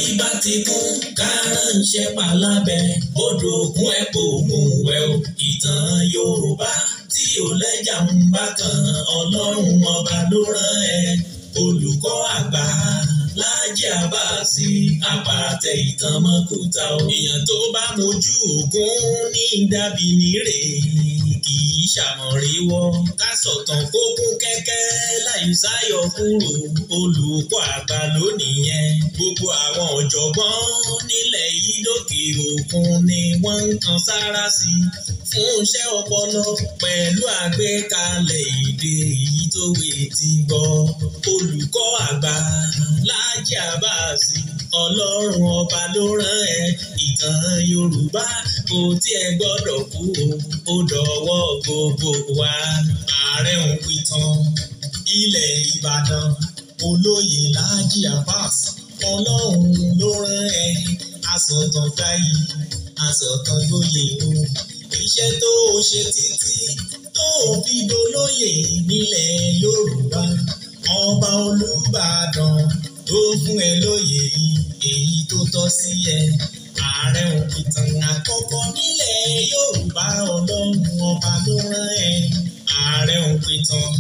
Orí bá ti kún kárànṣẹ́ palábẹ́ odò ògùn ẹ̀pọ̀ ògùn wẹ̀ o. Ìtàn Yorùbá tí ò lẹ́jà ń bá kan Ọlọ́run ọba ló rán ẹ. Olùkọ́ àgbà Láàjì Àbáàsì àpàtẹ ìtàn mọ́kúta o. Èèyàn tó bá mojú ògún ní dàbí nírè kì í ṣàmọ̀ríwọ́. Ká sọ̀tàn kó kún kẹ́kẹ́ láì sáyọ kúrò. Olùkọ́ àgbà lónìí yẹn. Gbogbo àwọn ọ̀jọ̀gbọ́n nílẹ̀ yìí lókè òkun ni wọ́n ń kan sára sí fún iṣẹ́ ọpọlọ pẹ̀lú àgbékalẹ̀ èdè èyí tó wé ti gbọ́. Olùkọ́ àgbà Láàjì Àbáàsì Ọlọ́run ọba ló rán ẹ. Ìtàn Yorùbá kò tiẹ̀ gbọ́dọ̀ kú o, ó dọ̀wọ́ gbogbo wa. Ààrẹ Òpìtàn ilẹ̀ Ìbàdàn Olóyè Láàjì Àbáàsì Ọlọ́run ló rán ẹ. Asọ̀tàn fáyì asọ̀tàn lóye o. Iṣẹ́ tó o ṣe títí tó o fi dolóyè nílẹ̀ Yorùbá. Ọba Olúbàdàn tó fún ẹ lóyè èyí tó tọ́ sí ẹ. Ààrẹ Òpìtàn àkọ́kọ́ nílẹ̀ Yorùbá Ọlọ́run ọba ló rán ẹ. Ààrẹ Òpìtàn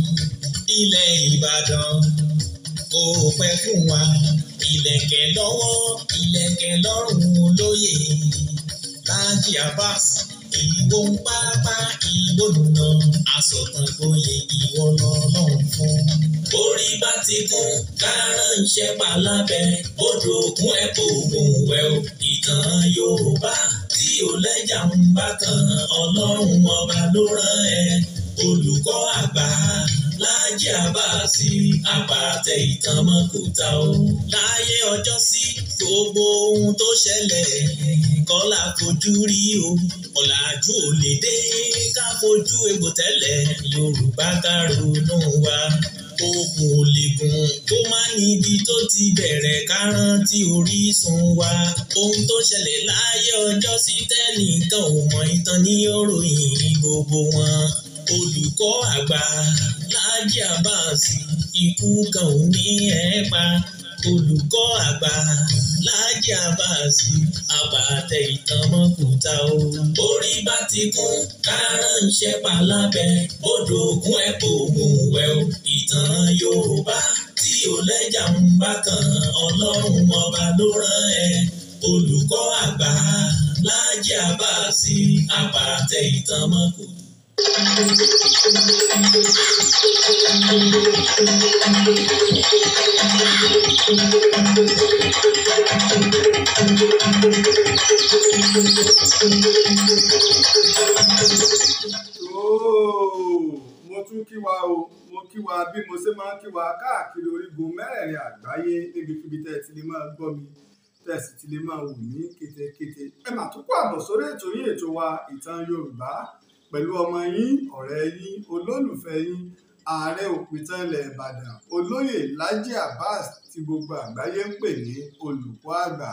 ilẹ̀ Ìbàdàn kò pẹ́ fún wa. Ìlẹ̀kẹ̀ lọ́wọ́ ìlẹ̀kẹ̀ lọ́rùn olóyè Láàjì Àbáàsì. Ìwọ ń pápá ìwọ nùnà asọ̀tàn gboyè ìwọ lọ́lọ́run fún. Orí bá ti kún kárànṣẹ́ palábẹ́ odò ògùn ẹ̀pọ̀ ògùn wẹ̀ o. Ìtàn Yorùbá tí ò lẹ́jà ń bá kan Ọlọ́run ọba ló rán ẹ. Olùkọ́ àgbà Láàjì Àbáàsì àpàtẹ ìtàn mọ́kúta o. Láyé ọjọ́ sí gbogbo ohun tó ṣẹlẹ̀ kọ́lá fojú rí o. Ọ̀làjú ò lè dé ká fojú egbò tẹ́lẹ̀. Yorùbá ká ronú wa. Okùn ò lè gùn kó má níbi tó ti bẹ̀rẹ̀ ká rántí orísun wa. Ohun tó ṣẹlẹ̀ láyé ọjọ́ sí tẹ́nìkan ò mọ ìtàn ní òròyìn gbogbo wọn. Olùkọ́ àgbà Láàjì Àbáàsì ikú kan ò ní ẹ pa. Olùkọ́ àgbà Láàjì Àbáàsì àpàtẹ ìtàn mọ́kúta o. Orí bá ti kún kárànṣẹ́ palábẹ́ odò ògùn ẹ̀pọ̀ ògùn wẹ̀ o. Ìtàn Yorùbá tí ò lẹ́jà ń bá kan Ọlọ́run ọba ló rán ẹ. Olùkọ́ àgbà Láàjì Àbáàsì àpàtẹ ìtàn mọ́kúta. Mo tún kí wa o, mo kí wa bí mo ṣe máa ń kí wa káàkiri orígun mẹ́rẹ̀ẹ̀rin àgbáyé níbikíbi tẹ́ ẹ ti lè máa gbọ́ mi tẹ́ ẹ sì ti lè máa wò mí kétékété. Ẹ mà tún kó àbọ̀ sórí ètò yín, ètò wa Ìtàn Yorùbá pẹ̀lú ọmọ yín, ọ̀rẹ́ yín, olólùfẹ́ yín, Ààrẹ Òpìtàn ilẹ̀ Ìbàdàn Olóyè Láàjì Àbáàsì tí gbogbo àgbáyé ń pè ní olùkọ́ àgbà.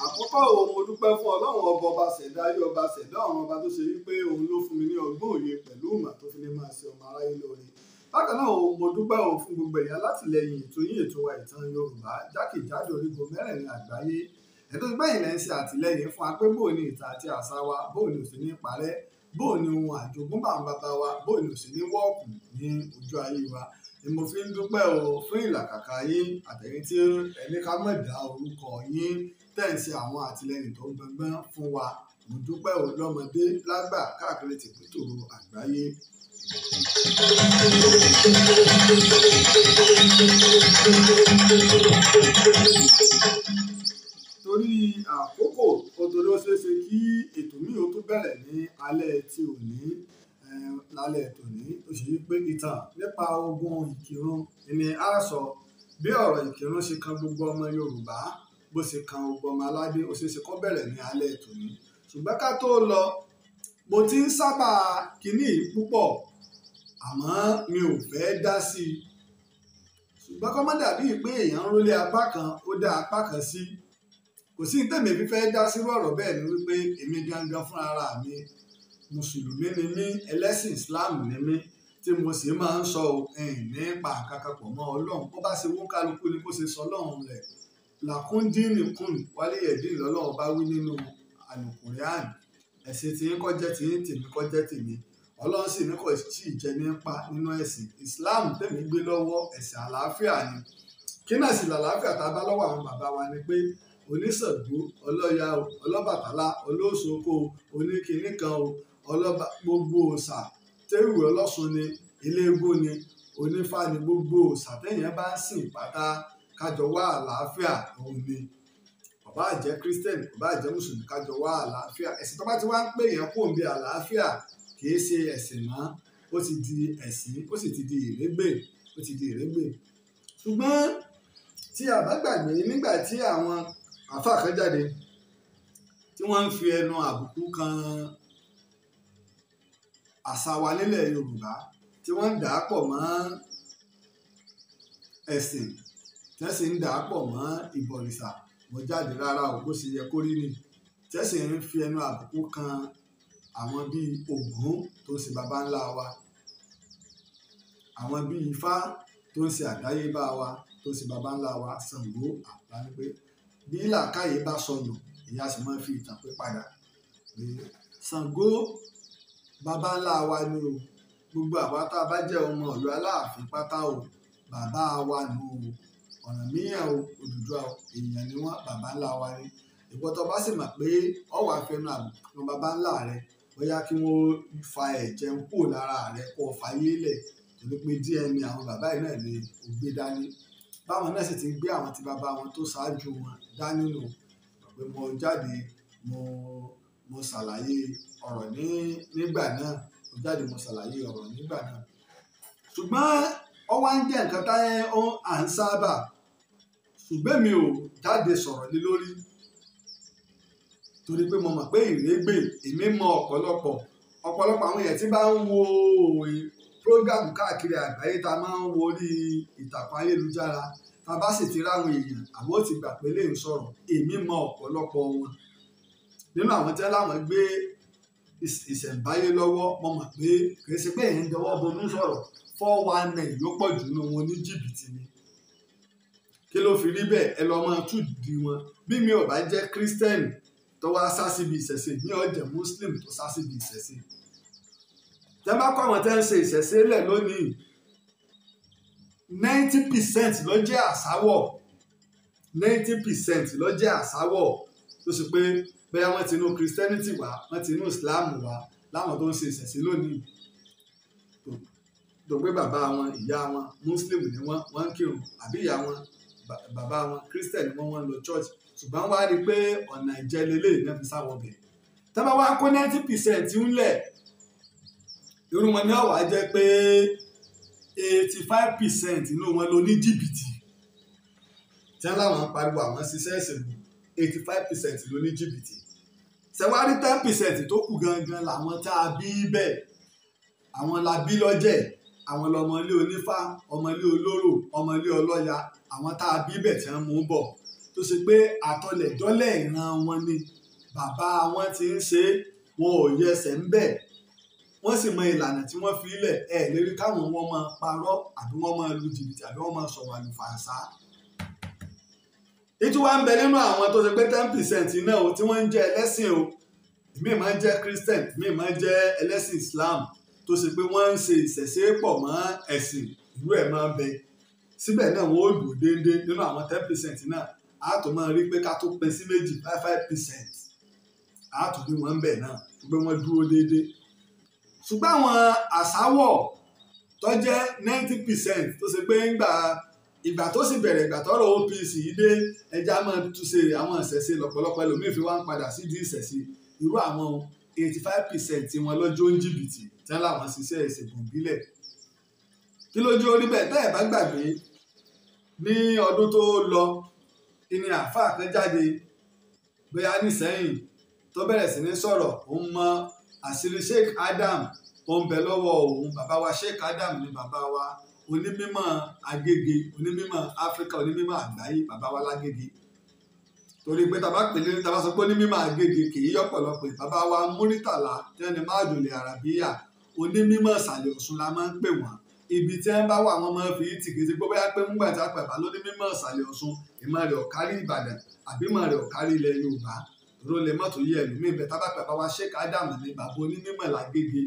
Àkọ́kọ́ o, mo dúpẹ́ fún Ọlọ́run ọba ṣẹ̀dá ayé, ọba ṣẹ̀dá ọ̀run, ọba tó ṣe wípé òun ló fún mi ní ọgbọ́n òye pẹ̀lú ìmọ̀ tó fi lè máa ṣe ọmọ aráyé lóore. Bákan náà o, mo dúpẹ́ o fún gbogbo ẹ̀yà látìlẹ́yìn ètò yín, ètò wa Ìtàn Yorùbá jákèjádò orígun mẹ́rẹ̀ẹ̀rin àgbáyé. Ẹ̀tọ́ gbẹ̀yìn lẹ́ ń ṣe àtìlẹ́yìn fún wa pé bóò ni ìtàn àti àṣà wa, bóò ni ò sí ní parẹ́, bóò ni ohun àjogúnbá àwọn bàbá wa, bóò ni ò sí ní wọ́ọ̀kù ní ojú ayé wa. Ni mo fi ń dúpẹ́ o fún ìlàkàkà yín àtẹ̀yìn tí ẹni ká mọ̀ dá orúkọ yín tẹ̀ ń ṣe àwọn àtìlẹ́yìn tó gbọngbọ́n fún wa. Mo dúpẹ́ o lọ́mọdé lágbà káàkiri tìpítòrò àgbáyé. Torí àkókò òtòrí ó ṣeéṣe kí ètò mi ó tún bẹ̀rẹ̀ ní alẹ́ tí òní lálẹ́ tòní ó ṣe wípé ìtàn nípa ogun Ìkìrun ni a sọ bí ọ̀rọ̀ Ìkìrun ṣe kan gbogbo ọmọ Yorùbá bó ṣe kan gbogbo ọmọ aládé ó ṣeéṣe kó bẹ̀rẹ̀ ní alẹ́ tòní. Ṣùgbọ́n ká tó lọ, mo ti ń sábà kíní púpọ̀ àmọ́ mi ò fẹ́ dá sí i. Ṣùgbọ́n kọ́ mọ́ dàbí pé èèyàn ń rólé apá kan ó dá apá kan sí. Kò sí tèmi fífẹ́ dá sírú ọ̀rọ̀ bẹ́ẹ̀ ni wípé èmi gangan fún ara mi mùsùlùmí ni mí, ẹlẹ́sìn Islam ni mí. tí mo sì máa ń sọ nípa àkàkà pọ̀ mọ́ ọlọ́run bó bá ṣe wọ́n kálukú ni kó ṣe sọ ọlọ́run rẹ̀ làkúndínìkùn wálé ẹ̀dín lọ́lọ́run bá wí nínú àlùkùránì ẹ̀sìn tí ń kọ́jẹ́ tí ń tèmi kọ́jẹ́ tèmi ọlọ́run sì ní kò tí ì jẹ nípa nínú ẹ̀sìn Islam tèmi gbé lọ́wọ́ ẹ̀sìn àlàáfíà ni kí náà sì làlàáfíà tá a bá lọ́wọ́ àwọn bàbá wa ni pé oníṣàngó ọlọ́ya o ọlọ́bàtálá olóṣogbo oníkinní kan o ọlọ́ba gbogbo òòṣà tẹ́wì ọlọ́sùn ni eléégún ni onífá ni gbogbo òòṣà téèyàn bá ń sìn pátá kájọ wá àlàáfíà òun ni kò bá jẹ́ Christian kò bá jẹ́ mùsùlùmí kájọ wá àlàáfíà ẹ̀sìn tó bá ti wá ń pè yẹn kó ń bí àlàáfíà kì í ṣe ẹ̀sìn mọ́ ó ti di ẹ̀sìn ó sì ti di ìrégbè ó ti di ìrégbè ṣùgbọ́n tí a bá gbàgbé nígbà tí àwọn àfáà kan jáde tí wọ́n ń fi ẹnu àbùkù kan àṣà wa nílẹ̀ Yorùbá tí wọ́n ń dà á pọ̀ mọ́ ẹ̀sìn tí wọ́n sì ń dà á pọ̀ mọ́ ìbọ̀rìṣà mo jáde rárá o bó ṣe yẹ kó rí ni tí wọ́n sì ń fi ẹnu àbùkù kan àwọn bíi Ògún tó ń ṣe baba ńlá wa àwọn bíi Ifá tó ń ṣe àdáyébá wa tó ń ṣe baba ńlá wa Ṣàngó àbá ní pé bí làákàyè bá sọnù ìyá sì máa ń fi ìtàn pé padà pé Ṣàngó baba ńlá wa ni o gbogbo àwa tá a bá jẹ́ ọmọ Ọ̀yọ́ Aláàfin pátá o bàbá wa nù o Ọ̀rànmíyàn o Odùduwà èèyàn ni wọ́n baba ńlá wa ni ìwọ tó bá sì mọ̀ pé ọwọ́ àfẹnú àbùkù baba ńlá rẹ bóyá kí wọ́n fa ẹ̀jẹ̀ ń kó lára rẹ kó fàyè lẹ̀ torí pé DNA àwọn bàbá yìí náà ni ò gbé dání báwọn náà sì ti gbé àwọn tí bàbá wọn tó ṣáájú wọn dání nù pé mo jáde mo ṣàlàyé ọ̀rọ̀ nígbà náà mo jáde mo ṣàlàyé ọ̀rọ̀ nígbà náà ṣùgbọ́n ó wá ń jẹ́ nǹkan táyé à ń sábà ṣùgbọ́n mi ò jáde sọ̀rọ̀ lé lórí torí pé mo mọ̀ pé ìrégbè èmi mọ ọ̀pọ̀lọpọ̀ àwọn èèyàn tí bá ń wo prógámù káàkiri àgbáyé tá a máa ń wo orí ìtàkùn ayélujára tá a bá sì ti ráwọn èèyàn àwọn ò ti gbà pé lè ń sọ̀rọ̀ èmi mọ ọ̀pọ̀lọpọ̀ wọn nínú àwọn tí láwọn gbé ìṣẹ̀ǹbáyé lọ́wọ́ mo mọ̀ pé kì í ṣe pé èyí ń dọwọ́ bonú sọ̀rọ̀ 419 ló pọ̀ jù nínú wọn ní jìbìtì ni kí ló fi rí bẹ́ẹ̀ ẹ lọ́ máa tún di wọn bí mi ò bá jẹ́ kírísítẹ́nì tó wá sá síbi ìṣẹ̀ṣe ní ọ̀jẹ̀ muslim tó sá síbi ìṣẹ̀ṣe tẹ́ bá kọ́ àwọn tẹ́ ń ṣe ìṣẹ̀ṣe lẹ̀ lónìí 90% ló jẹ́ àsáwọ̀ 90% ló jẹ́ àsáwọ̀ tó ṣe pé bẹ́ẹ̀ wọ́n ti inú christianity wá wọ́n ti inú islam wá láwọn tó ń ṣe ìṣẹ̀ṣe lónìí tó pé bàbá wọn ìyá wọn muslim ni wọ́n ń kírun àbí ìyá wọn bàbá wọn christian ni wọ́n lọ church ṣùgbọ́n wá rí i pé ọ̀nà ìjẹ́lélẹ̀ náà fi sáwọ́ bẹ̀. tábà wá kó 90% ńlẹ̀ irú wọn ní ọ̀wá jẹ́ pé 85% inú wọn ló ní jìbìtì tí wọ́n láwọn pariwo àwọn ṣiṣẹ́ ìṣèlú 85% ló ní jìbìtì ṣẹ̀wárí 10% tó kù gangan làwọn tá a bí bẹ́ẹ̀ àwọn la bí lọ́jẹ̀ àwọn lọmọlé onífá ọmọlé olóró ọmọlé ọlọ́ya àwọn tá a bí bẹ́ẹ̀ tí wọ́n mú bọ̀ tó ṣe pé àtọlẹ̀dọ́lẹ̀ ìran wọn ni bàbá wọn ti ń ṣe wọn ò yẹsẹ̀ ń bẹ̀ wọ́n sì mọ ìlànà tí wọ́n fi lẹ̀ lérí káwọn wọn máa parọ́ àbí wọ́n máa lu jìbìtì àbí wọ́n máa sọ̀rọ̀ àlùfàǹsá. ìtú wa ń bẹ nínú àwọn tó ṣe pé 10% náà tí wọ́n ń jẹ́ ẹlẹ́sìn o ìmí máa ń jẹ́ Christian ìmí máa ń jẹ́ ẹlẹ́sìn Islam tó ṣe pé wọ́n ń ṣe ìṣẹ̀ṣe pọ̀ mọ́ ẹ̀sìn ìlú ẹ̀ máa ń bẹ síbẹ̀ náà wọ́n ó dùn déédéé nínú àwọn 10% náà a tó máa rí pé ká tó pín sí méjì 5% a tó rí wọn bẹ̀ náà pé wọ́n dúró déédéé ṣùgbọ́n àwọn àsáwọ̀ tó jẹ́ 90% tó ṣe pé ìgbà tó sì bẹ̀rẹ̀ ìgbà tọ́rọ̀ OPC dé ẹja máa túnṣe àwọn ìṣẹ̀ṣe lọ́pọ̀lọpọ̀ ẹlòmíì fi wá ń padà sí di ìṣẹ̀ṣe irú àwọn 85% wọn lọ́jọ́ ń jìbìtì tí wọ́n láwọn ṣiṣẹ́ ìṣègùn ìbílẹ̀ kí lójú orí bẹ́ẹ̀ tẹ́ ẹ̀ bá gbàgbé ní ọdún tó lọ ìní àáfàá kan jáde bóyá nísẹ́yìn tó bẹ̀rẹ̀ sí ní sọ̀rọ̀ òun mọ àṣírí Sheikh Adam òun bẹ lọ́wọ́ òun bàbá wa Sheikh Adam ni bàbá wa onímọ̀ Agége onímọ̀ Áfíríkà onímọ̀ àgbáyé bàbá wa lágége torí pé tàbá sọ pé onímọ̀ Agége kì í yọ̀pọ̀lọpọ̀ bàbá wa Múrítàlá tí wọ́n ní máàdùlẹ̀ àràbíyà onímọ̀ ìsàlẹ̀ Ọ̀ṣun la máa ń pè wọ́n. Ibi tí wọ́n bá wà wọ́n máa ń fi tìkìtì pé bóyá pé nígbà tí a pè bá lóní mímọ̀ ìsàlẹ̀ Ọ̀ṣun ìmọ̀ rẹ̀ ò kárí Ìbàdàn àbí ìmọ̀ rẹ̀ ò kárí ilẹ̀ Yorùbá ló lè mọ́tò yẹ ẹlòmíì bẹ́ẹ̀ tá bá pè bá wa Sheikh Adam ní bàbá onímọ̀ lágége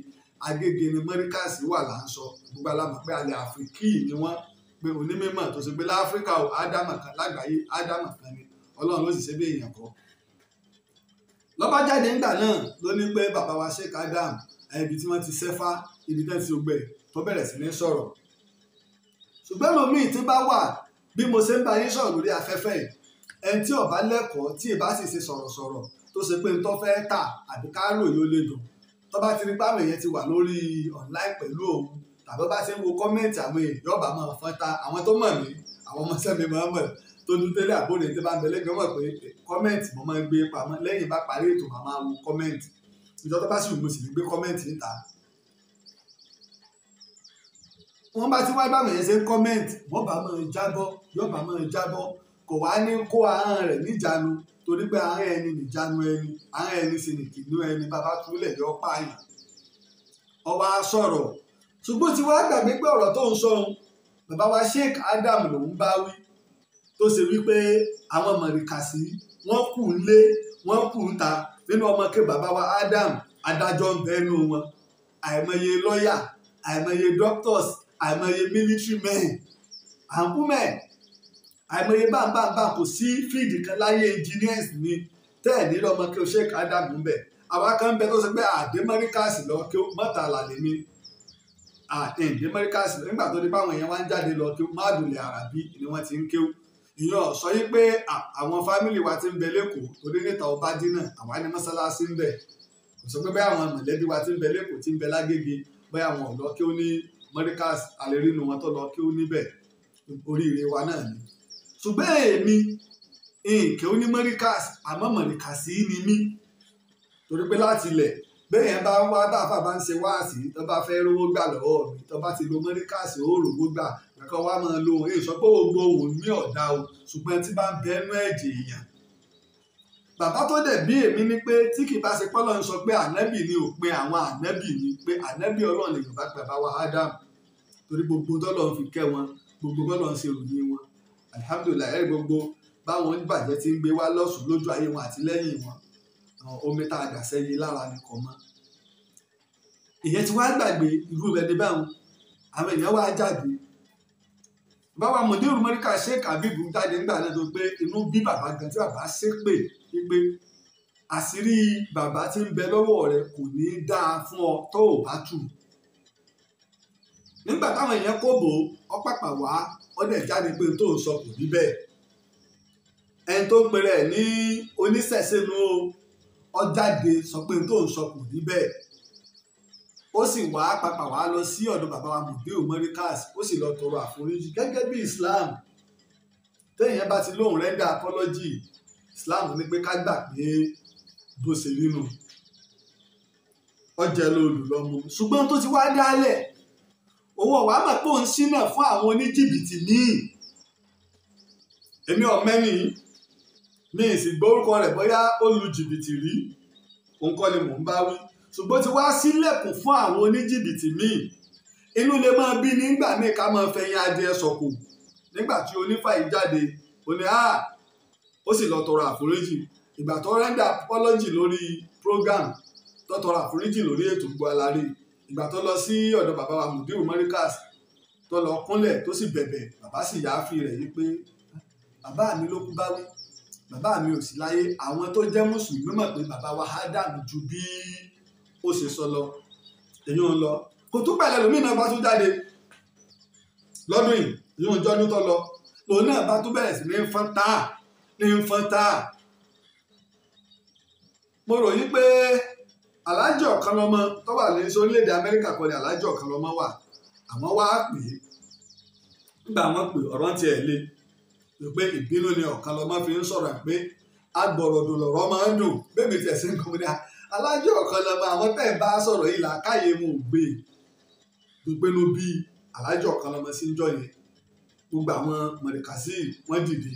Agége ni mọ́ríkàsì wà là ń sọ gbogbo alámọ̀ pé alẹ́ àfikì ni wọ́n pé onímọ̀ tó ṣe pé láfíríkà ò ádámà kan lágbàáyé ádámà kan ni Ọlọ́run ló sì ṣe bí èèyàn kọ́. Lọ́ba jáde ńgbà náà ló ní pé bàbá wa Sheikh Adam ibi tí wọ́n ti ṣẹ́fá ibi tí wọ́n ti gbẹ tó bẹ̀rẹ̀ sí ní sọ̀rọ̀. Ṣùgbọ́n lómi tí bá wà bí mo ṣe ń bá yín sọ̀rọ̀ lórí afẹ́fẹ́ yìí ẹni tí ó bá lẹ́kọ̀ọ́ tí ìbá sì ṣe sọ̀rọ̀sọ̀rọ̀ tó ṣe pé ń tó fẹ́ tà àbí ká ròyìn ó lè dùn tó bá ti rí báwọn èèyàn ti wà lórí online pẹ̀lú òun tàbí bá ti ń wo kọ́mẹ́ǹtì àwọn èèyàn yọ̀ọ̀bà máa fọ́n ta àwọn tó mọ̀ mí àwọn ọmọọṣẹ́ mi máa ń mọ̀ tó dún tẹ́lẹ̀ àbóde tí bá ń bẹ lẹ́gbẹ̀ẹ́ mọ̀ pé kọ́mẹ́ǹtì mo máa ń gbé pamọ́ lẹ́yìn bá parí ètò màá máa wo kọ́mẹ́ǹtì ìjọ tó bá sì wù mo sì lè gbé kọ́mẹ́ǹtì níta. wọ́n bá ti wá báwọn èèyàn ṣe ń kọ́mẹ́ǹtì wọ́n bá máa jábọ́ yọ̀ọ̀bà máa jábọ́ kò wá ní kó ahọ́n rẹ̀ níjàánu torí pé ahọ́n ẹni níjàánu ẹni ahọ́n ẹni sì ní kìnnú ẹni bàbá túlẹ̀ yọ pààyàn. Ó wá sọ̀rọ̀ ṣùgbọ́n tí wàá gbàgbé pé ọ̀rọ̀ tó ń sọ ohun bàbá wa Sheikh Adam lòún bá wí tó ṣe wípé àwọn mọ̀rìkàsí wọ́n kù ń lé wọ́n kù ń ta nínú ọmọ ké bàbá wa Adam adájọ́ ń bẹ́nu wọn àìmọye lọ́ọ̀yà àìmọye doctors àìmọye military men àǹkúmẹ̀ àìmọye báńbáńbá kò sí fíìdì kan láyé engineers ni tẹ́ẹ̀ nílò ọmọ ké Sheikh Adam ń bẹ̀ àwa kan ń bẹ tó ṣe pé àdé mọ́ríkàsì lọ kí mọ́ta àlàlẹ́ mi àdé mọ́ríkàsì nígbà tó di báwọn èèyàn wá ń jáde lọ kí Mádùlẹ̀ Àràbí ni wọ́n ti ń kéwú ìyẹn sọ yí pé àwọn fámìlì wa ti ń bẹ lẹ́kọ̀ọ́ torí níta ọba dínà àwa ní mọ́sálásí ń bẹ kò sọ pé bẹ́ẹ̀ àwọn mọ̀lẹ́bí wa ti ń bẹ lẹ́kọ̀ọ́ ti ń bẹ lágége bẹ́ẹ̀ àwọn ọ̀dọ́ kí ó ní mọ́ríkàsì alẹ́rìnú wọn tó lọ kí ó níbẹ̀ oríire wa náà ni ṣùgbọ́n èmi nǹkẹ́ ó ní mọ́ríkàsì àmọ́ mọ̀ríkàsì ni mí torí pé láti ilẹ̀ bẹ́ẹ̀ yẹn bá wá dáfà bá ń ṣe wáàsí tó bá fẹ́ rówó gbà lọ́wọ́ mi tó bá ti lo mọ́ríkàsì ó rówó gbà kankan wá máa lo òun èso pé gbogbo òun ní ọ̀dà o ṣùgbọ́n tí bá ń bẹnu ẹ̀jẹ̀ èèyàn. Bàbá tó dẹ̀ bí èmi ní pé tí kì bá ṣe pọ́lọ́ ń sọ pé ànábì ni òpin àwọn ànábì ni pé ànábì Ọlọ́run lè yorùbá pẹ̀ bá wa Ádámù torí gbogbo tọ́lọ́run fi kẹ́ wọn gbogbo bọ́lọ́run ṣe ròyìn wọn alihamudulilayi gbogbo báwọn oníbàjẹ́ ti ń gbé wá lọ́sùn lójú ayé wọn àti lẹ́yìn wọn omi tá a dà sẹ́yìn lára nìkan mọ́. Ìyẹn ti wá gbàgbé irú rẹ̀ ní báwọn àwọn èèyàn wá jáde báwa mọ̀dérù mọ́ríkà Sheikh Habibu jáde nígbà náà tó pé inú bí bàbá gan tí bàbá ṣépè wípé àṣírí bàbá tí ń bẹ lọ́wọ́ rẹ̀ kò ní í dáa fún ọ tó ò bá tù. Nígbà táwọn èèyàn kò bò ó pàpà wá ó dẹ̀ jáde pé tó ń sọ kò rí bẹ́ẹ̀ ẹni tó ń pèrè ní oníṣẹ̀ṣe nu ó jáde sọ pé tó ń sọ kò rí bẹ́ẹ̀ ó sì wá pàpà wá lọ sí ọ̀dọ̀ bàbá wa Mudiu Morikas ó sì lọ tọrọ àforíjì gẹ́gẹ́ bí Islam téèyàn bá ti lóhùn rẹ́ndà apology Islam ní pé ká gbà pé bó ṣe rí nù ọjà lóòlù lọ́mú ṣùgbọ́n tó ti wá dálẹ̀ owó ọ̀wá mọ̀ pé òun ṣínà fún àwọn oníjìbìtì míì èmi ọ̀mẹ́ni mi ì sì gbórúkọ rẹ̀ bóyá ó lu jìbìtì rí òun kọ́ ni mò ń bá wí ṣùgbọ́n ti wá sílẹ̀kùn fún àwọn oníjìbìtì míì inú lè máa bí nígbà míì ká máa fẹ̀yìn adìẹ sọ̀kò nígbà tí onífàyè jáde ó ní ó sì lọ tọrọ àforíjì ìgbà tó rẹ́ndà apology lórí program tó tọrọ àforíjì lórí ètò Gbogbo Aláre ìgbà tó lọ sí ọ̀dọ̀ bàbá wa Mudiu Morikas tó lọ kúnlẹ̀ tó sì bẹ̀bẹ̀ bàbá sì yááfì rẹ̀ yí pé bàbá mi ló kú bá wí bàbá mi ò sí láyé àwọn tó jẹ́ mùsùlùmí mọ̀ pé bàbá wa Adam ju bí ó ṣe sọ lọ èyí ń lọ kò tún pẹ̀lẹ́ lómi náà bá tún jáde lọ́dún yìí èyí ń jọ́dún tó lọ lòun náà bá tún bẹ̀rẹ̀ sí ní fọ́n tá mo ròyìn pé alájọ ọ̀kan lọ́mọ tó wà ní orílẹ̀-èdè Amẹ́ríkà kọ́ni alájọ ọ̀kan lọ́mọ wà àwọn wá pè é nígbà wọn pè ọ̀rọ̀ tiẹ̀ lé pé ìbínú ni ọ̀kan lọ́mọ fi ń sọ̀rọ̀ pé agbọ̀rọ̀dùn lọ̀rọ̀ máa ń dùn bẹ́ẹ̀ mi tẹ̀ sí nǹkan mi ní alájọ ọ̀kan lọ́mọ àwọn tẹ̀ ń bá sọ̀rọ̀ yìí làákàyè mu ò gbé gbégbénu bí alájọ ọ̀kan lọ́mọ sí ń jọ yẹn gbogbo àwọn mọ̀rẹ̀kàsí wọ́n dìde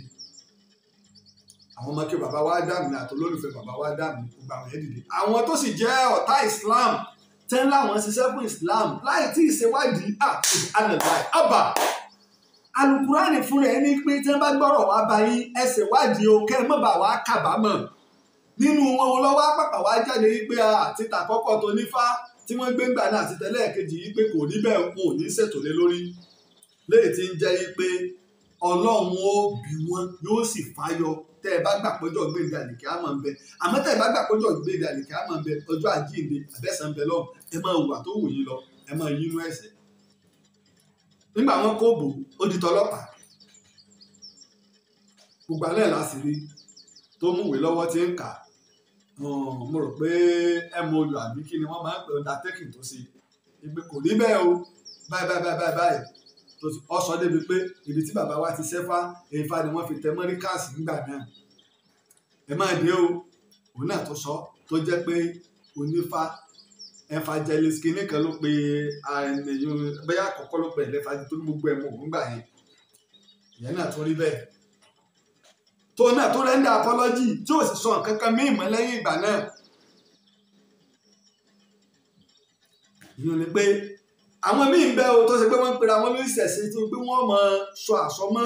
àwọn ọmọ kí bàbá wa dàmí àti olólùfẹ́ bàbá wa dàmí gbogbo àwọn yẹn dìde àwọn tó sì jẹ́ ọ̀tá Islam tẹ́ ń láwọn ṣiṣẹ́ fún Islam láì tí ì ṣèwádìí alaye àbá alukurani fúnra ẹni pé tí wọ́n bá gbọ́rọ̀ wá bá yín ẹ ṣèwádìí o kẹ́ ẹ má bàa wá kábàámọ̀ nínú wọn lọ́wọ́ pàpà wá jáde wípé àti tàkọ́kọ́ tó nífá tí wọ́n gbé ńgbà náà àti tẹ́lẹ̀ kejì yìí pé kò rí bẹ́ẹ̀ kò ní ṣètò lé lórí léyìí tí ń jẹ́ pé Ọlọ́run ó bí wọn yóò sì fàyọ tẹ́ ẹ bá gbà péjọ gbèǹde àlìkí àmọ́ ń bẹ àmọ́ tẹ́ ẹ bá gbà péjọ gbèǹde àlìkí àmọ́ ń bẹ ọjọ́ àjíǹde àbẹ́sàn ń bẹ lọ́wọ́ ẹ máa hùwà tó wù yín lọ ẹ máa yínú ẹ̀ṣẹ̀ nígbà wọn kó bò ó di tọlọ́pàá gbogbo alẹ́ láṣìírí tó múwèé lọ́wọ́ tí ń kà mo rò pé mou àbí kí ni wọ́n máa ń pè undertaking tó ṣe ìgbé kò rí bẹ́ẹ̀ o báyìí ó sọ débi pé ibi tí bàbá wa ti ṣẹ́fá Ifá ni wọ́n fi tẹ mọ́ríkàsì nígbà náà ẹ máa dé o òun náà tó sọ tó jẹ́ pé onífá evangelist kìíní kan ló pe bẹ́ẹ̀ àkọ́kọ́ ló pe ẹ̀lẹ́fà tó ní gbogbo ẹ̀mọ́ òun gbà yẹn ìyẹn náà tó rí bẹ́ẹ̀ tó náà tó rẹ́ńdà apology tí ò sì sọ nǹkan kan míì mọ́ lẹ́yìn ìgbà náà ìyẹn ni pé àwọn míì ń bẹ o tó ṣe pé wọ́n ń pera wọn lórí ìṣẹ̀ṣe tó pé wọ́n mọ sọ àsọmọ́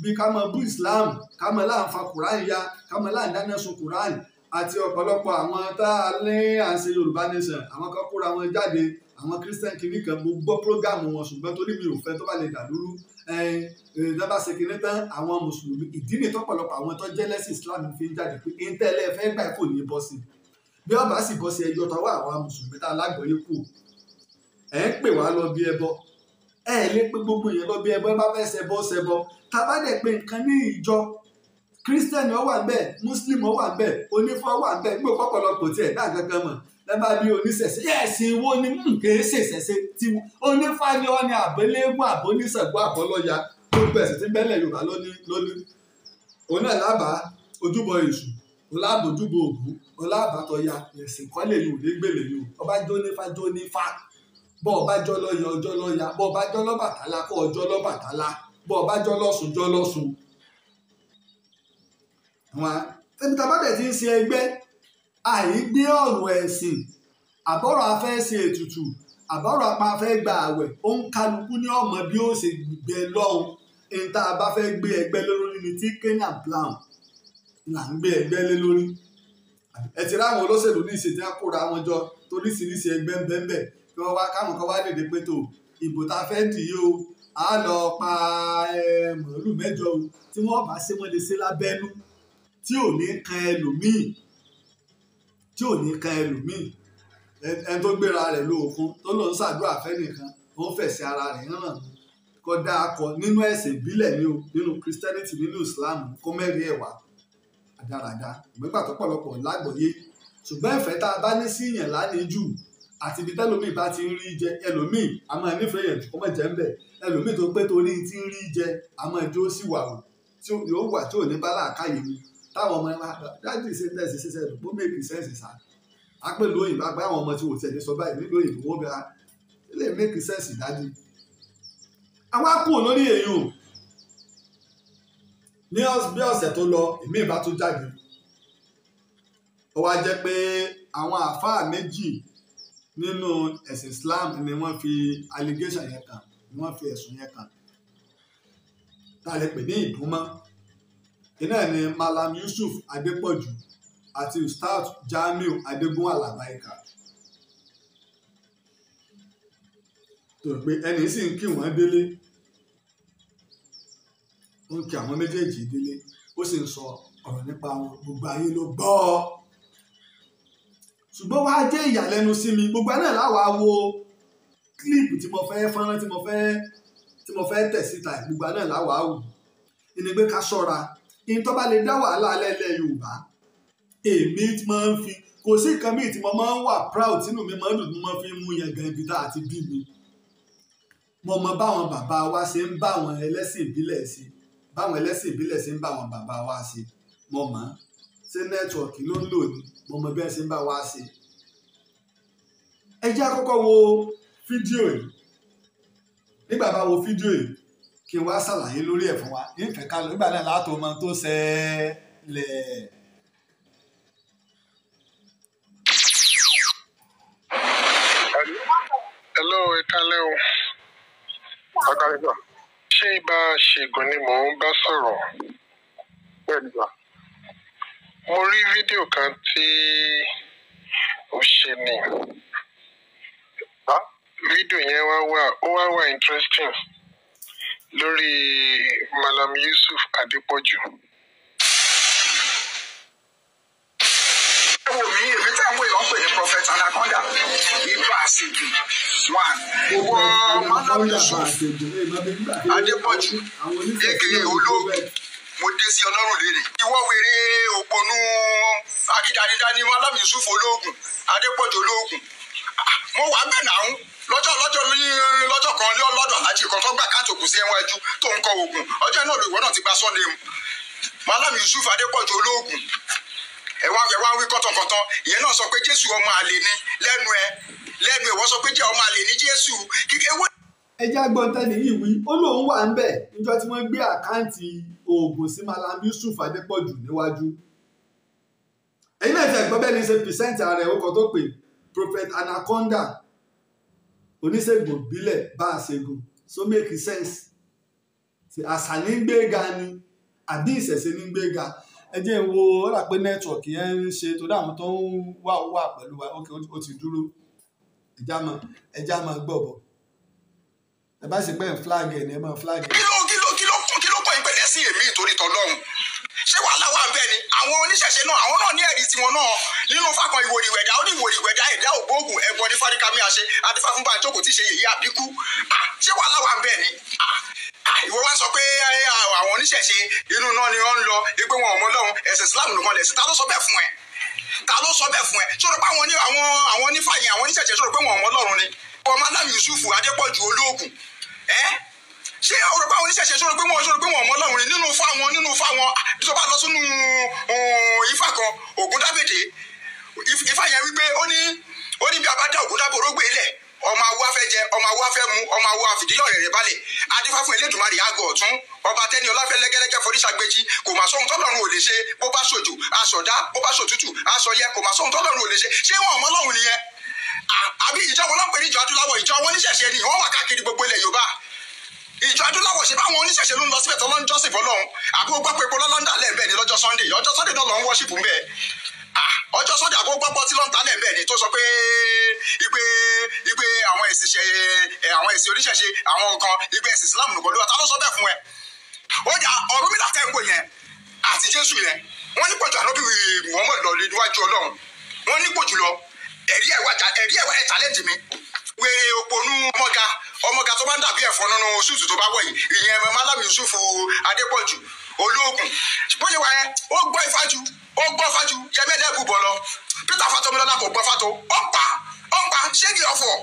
bí ká mọ bú Islam ká mọ láǹfà Quran ya ká mọ láǹdáná sun Quran àti ọ̀pọ̀lọpọ̀ àwọn tá a ní à ń ṣe Yorùbá nation àwọn kan kóra wọn jáde àwọn Christian kìíní kan mo gbọ́ prógámù wọn ṣùgbọ́n torí mi ò fẹ́ tó bá lè dàlúrú dábàá ṣe kìíní tán àwọn mùsùlùmí ìdí ni tọ́pọ̀lọpọ̀ àwọn tó jẹ́ lẹ́sìn Islam fi ń jáde pé intẹ́lẹ̀ fẹ́ gbà kò ní bọ́ sí bí wọ́n bá sì bọ́ sí ẹjọ́ tọwọ́ àwọn mùsùlùmí tá a lágbọ̀ọ́yé kù ẹ̀ ń pè wá lọ bí ẹbọ ẹ̀ lè pé gbogbo yẹn lọ bí ẹbọ ẹ bá fẹ́ ṣẹbọ tá a bá dẹ̀ pé nǹkan ní ìjọ Christian ó wà ńbẹ̀ Muslim ó wà ńbẹ̀ onífá wà ńbẹ̀ gbogbo ọ̀pọ̀lọpọ̀ tí ẹ̀dá gangan mọ̀ lẹ́bàá bí oníṣẹ̀ṣe ẹ̀sìn wo ni kìí ṣèṣẹ̀ṣe tí onífá ni ọ́ ni àbẹ́lẹ́gùn àbóníṣẹ̀gbọ́ àbọ́lọ́ya gbogbo ẹ̀sìn tí bẹ́lẹ̀ Yorùbá lónìí òun náà lábàá ojúbọ èṣù ọlábà ojúbọ ògún ọlábà tọya ẹ̀sìn kọ́lé yìí ò ní gbèlè yìí ọba jónífá bọ́ ọba jọ́ lọ́ya ọjọ́ lọ́ya bọ́ ọba jọ́ lọ́bàtálá kọ́ ọjọ́ lọ́bàtálá bọ́ ọba jọ́ lọ́sùn jọ́ lọ́sùn. ẹni tá a bá dẹ̀ ti ń ṣe ẹgbẹ́ àìgbé ọ̀rọ̀ ẹ̀sìn àbọ̀rọ̀ afẹ́ ṣe ètùtù àbọ̀rọ̀ apá afẹ́ gba àwẹ̀ ó ń kálukú ní ọmọ bí ó ṣe gbẹ lọ́hùn ẹni tá a bá fẹ́ gbé ẹgbẹ́ lórí ni tí Kenya plan là ń gbé ẹgbẹ́ lé lórí. ẹ ti ráwọn olóṣèlú ní ìṣètì àkóra wọn jọ toríṣiríṣi ẹgbẹ́ ń bẹ́ẹ̀ kí wọ́n wá káwọn kan wá dèdè pé tó ìbò tá a fẹ́ dì í o á lọ pa màálù mẹ́jọ o tí wọ́n bá ṣe wọ́n lè ṣe lábẹ́nú tí ò ní kan ẹlòmíì ẹni tó gbéra rẹ̀ lóòkun tó lọ ń ṣàdúrà fẹ́nìkan ó ń fẹ̀sẹ̀ ara rẹ̀ hàn kódà akọ nínú ẹ̀sìn ìbílẹ̀ ni o nínú Christianity nínú Islam kó mẹ́rin ẹ̀wà àdáradá ìgbẹ́gbà tó pọ̀lọpọ̀ lágbọ̀ọ́yé ṣùgbọ́n ìfẹ́ tá a bá ní sí ìyẹn lánìí jù àti ibi tẹ́lòmíì bá ti ń rí jẹ ẹlòmíì a máa nífẹ̀ẹ́ yẹn kó má jẹ́ ń bẹ̀ ẹlòmíì tó pé torí ti ń rí jẹ a máa jó sí wàhù tí yóò wà tí ò ní bá làákàyè mi táwọn ọmọ ẹ̀ma dájú ìṣe tẹ̀sí ṣiṣẹ́ ló mẹ́kì sẹ́ǹsì sá a pè lóyìnbó àgbà àwọn ọmọ tí wò tẹ̀lé sọ báyìí nílò òyìnbó wọ́n bẹ̀rẹ̀ lè mẹ́kì sẹ́ǹsì dájú. àwọn á kú lórí èèyàn ní bí ọ̀sẹ̀ tó lọ èmi ìbá tó jáde ó wá jẹ́ pé àwọn àáfàá méjì nínú ẹ̀sìn Islam ni wọ́n fi allegation yẹn kàn ni wọ́n fi ẹ̀sùn yẹn kàn tá a lè pè ní ìdúnmọ́ iná ni Malam Yusuf Adépọ̀jù àti Ustaz Jamiu Adégún Alabaika tó pé ẹni sì ń kí wọ́n délé ó ń kí àwọn méjèèjì délé ó sì ń sọ ọ̀rọ̀ nípa wọn gbogbo ayé ló gbọ́ ọ ṣùgbọ́n wá jẹ́ ìyàlẹ́nu sí mi gbogbo ẹ̀ náà láwàá wo kílíìpù tí mo fẹ́ fọ́nrán tí mo fẹ́ tẹ̀ síta gbogbo ẹ̀ náà láwàá wò ní pé ká ṣọ́ra ìyẹn tó bá lè dá wàhálà alẹ́lẹ́ Yorùbá èmi tí máa ń fi kò sí nǹkan míì tí mo máa ń wà proud tínú mi máa ń dùn tí mo máa fi ń mú yẹn gan ibi tá àti bí mi mo mọ báwọn bàbá wa ṣe ń bá àwọn ẹlẹ́sìn ìbílẹ̀ ṣe báwọn ẹlẹ́sìn ìbílẹ̀ ṣe ń bá àwọn bàbá wa ṣe mo mọ̀ ṣé nẹ́tíwọ̀kì ló ń lò ní mo mọ bí ẹ ṣe ń bá wa ṣe. ẹ jẹ́ àkọ́kọ́ wo fídíò yìí nígbà bá wo fídíò yìí kí n wá ṣàlàyé lórí ẹ̀ fún wa nífẹ̀ẹ́ ká lọ nígbà náà látò mọ tó ṣẹlẹ̀. Hello. Ṣé ibà ṣègùn ni mò ń bá sọ̀rọ̀? Mo rí fídíò kan tí ó ṣe ni. Fídíò yẹn wá wà interesting lórí Malam Yusuf Adépọ̀jù. Èmi tí àwọn èèyàn ń pè ní Prophet Anaconda ibà ṣègùn one. Malam Yusuf Adépọ̀jù aka olóògùn mo dé sí ọlọ́run lérè. Ìwọ wèrè òpònú akídanidá ní Malam Yusuf olóògùn Adépọ̀jù olóògùn. Mo wà bẹ́ẹ̀ náà lọ́jọ́ kan ní ọlọ́dọ̀ alájì kan tó gbà káàtó kù sí ẹwọ́n ẹjú tó ń kọ oògùn ọjọ́ náà ìwọ náà ti gba sọ́ọ̀nì mu Malam Yusuf Adépọ̀jù olóògùn. Ẹ̀wá wí kọ́tọ̀kọ́tọ̀ ìyẹn náà sọ pé Jésù ọmọ àlè ni lẹ́nu ẹ̀ wọ́n sọ pé jẹ́ ọmọ àlè ní Jésù kíkẹ́ wọ́n. ẹjẹ́ agbọ́n tẹ́lẹ̀ yìí wí ó lóun wà ń bẹ̀ níjọ́ tí wọ́n gbé àkáǹtì oògùn sí Malam Yusuf Adépọ̀jù níwájú. ẹ̀yin náà ti ẹ̀gbọ́n bẹ́ẹ̀ ni ṣe pìsẹ́ǹtì ààrẹ orúkọ tó pè Prophet Anaconda oníṣègùn ìbílẹ̀ bá a ṣègùn so make sense àṣà ní gbéga ni àbí ìṣẹ̀ṣe ní gbéga. ẹ jẹ́ wo ó rà pé nẹ́tíwọ̀kì yẹn ń ṣe torí àwọn tó ń wà pẹ̀lú wa ó ti dúró ẹja máa gbọ́ bọ̀ ẹ bá ṣe pé ń flag ẹ̀ ní ẹ máa flag ẹ̀. kí ló pọ̀ ìpẹ̀lẹ́ sí èmi ìtorí tọ́lọ́run ṣé wàhálà wà bẹ́ẹ̀ ni àwọn oníṣẹ̀ṣe náà àwọn náà ní ẹ̀rí tiwọn náà nínú fákan ìwòrìwẹ̀dá ó ní ìwòrìwẹ̀dá ẹ̀dá ògbóògùn ẹ̀bọn ní fáríkàmí àṣẹ adífá fún báńjókòó tí ṣe yèyí àbíkú ṣé wàhálà wà bẹ́ẹ̀ ni ìwọ wá sọ pé àwọn oníṣẹ̀ṣe inú náà ni wọ́n ń lọ pé wọn ò mọ Ọlọ́run ẹ̀sìn Islam nìkan lẹ̀sìn ta ló sọ bẹ́ẹ̀ fún ẹ sọ̀rọ̀ pé àwọn onífàyè àwọn oníṣẹ̀ṣe sọ̀rọ̀ pé wọn ò mọ Ọlọ́run ni ọmọ Malam Yusuf Adépọ̀jù olóògùn ṣé ọ̀rọ̀ pé àwọn oníṣẹ̀ṣe sọ̀rọ̀ pé wọn ò mọ Ọlọ́run ni nínú fáwọn tó bá lọ sínú ifá kan Ògún Dábèdè ifá yẹn wípé ó ní bí a bá dá Ògún Dábò rógbè lẹ̀ ọmọ awo afẹ́ jẹ ọmọ awo afẹ́ mu ọmọ awo àfìdílé ọ̀rẹ́ balẹ̀ adífá fún Elédùmarè àgọ́ ọ̀tún ọba tẹ́ni ọláfẹ́ lẹ́gẹ́lẹ́gẹ́ foríṣàgbéjì kò mà sóhun tọ́lọ́run ò lè ṣe bó bá ṣòjò aṣọ̀dá bó bá ṣòtútù aṣọyẹ kò mà sóhun tọ́lọ́run ò lè ṣe ṣé wọn ọmọ Ọlọ́run nìyẹn àbí ìjọ wọn lọ́pẹ̀ ní ìjọ adúláwọ̀ ìjọ wọn oníṣẹ̀ṣe ni wọ́n wà káàkiri gbogbo ilẹ̀ Yorùbá ìjọ adúláwọ̀ ṣe báwọn oníṣẹ̀ṣe ló ń lọ síbẹ̀ tó lọ ń jọ́sìn fọ́lọ́run àbí ó gbọ́ pé epo lọ́lọ́ńdà lẹ́ẹ̀bẹ̀ ni lọ́jọ́ Sunday náà lọ́ ń wọ́ṣìpù ń bẹ́ẹ̀ ọjọ́ Sunday àbó gbọ́gbọ́ tí ló ń talẹ̀ bẹ́ẹ̀ ni tó sọ pé ìgbé àwọn ẹ̀sìn oníṣẹ̀ṣe àwọn nǹkan ìgbé ẹ̀sìn Islam nìkan ló wà tá ló sọ bẹ́ẹ̀ fún ẹ. ó jà Ọ̀rúnmìlà tẹ́ ń wò yẹn àti Jésù yẹn wọ́n ní pọ̀jù ànábì Muhammad lọ níwájú Ọlọ́run wọ́n ní pọ̀jù lọ ẹ̀rí ẹ̀wà ẹ̀ challenge mi wèrè òpònú ọmọga tó bá ń dàbí ẹ̀fọn nínú ṣùtù tó bá wọ̀ yìí ìyẹn Malam Yusuf Adépọ̀jù olóògùn bó ṣe wà yẹn ó gbọ́ ìfájú yẹmẹ́lẹ́ kù bọ̀ lọ Peter Fatomilola kò gbọ́ fátó ọ̀pá ṣégi ọ̀fọ̀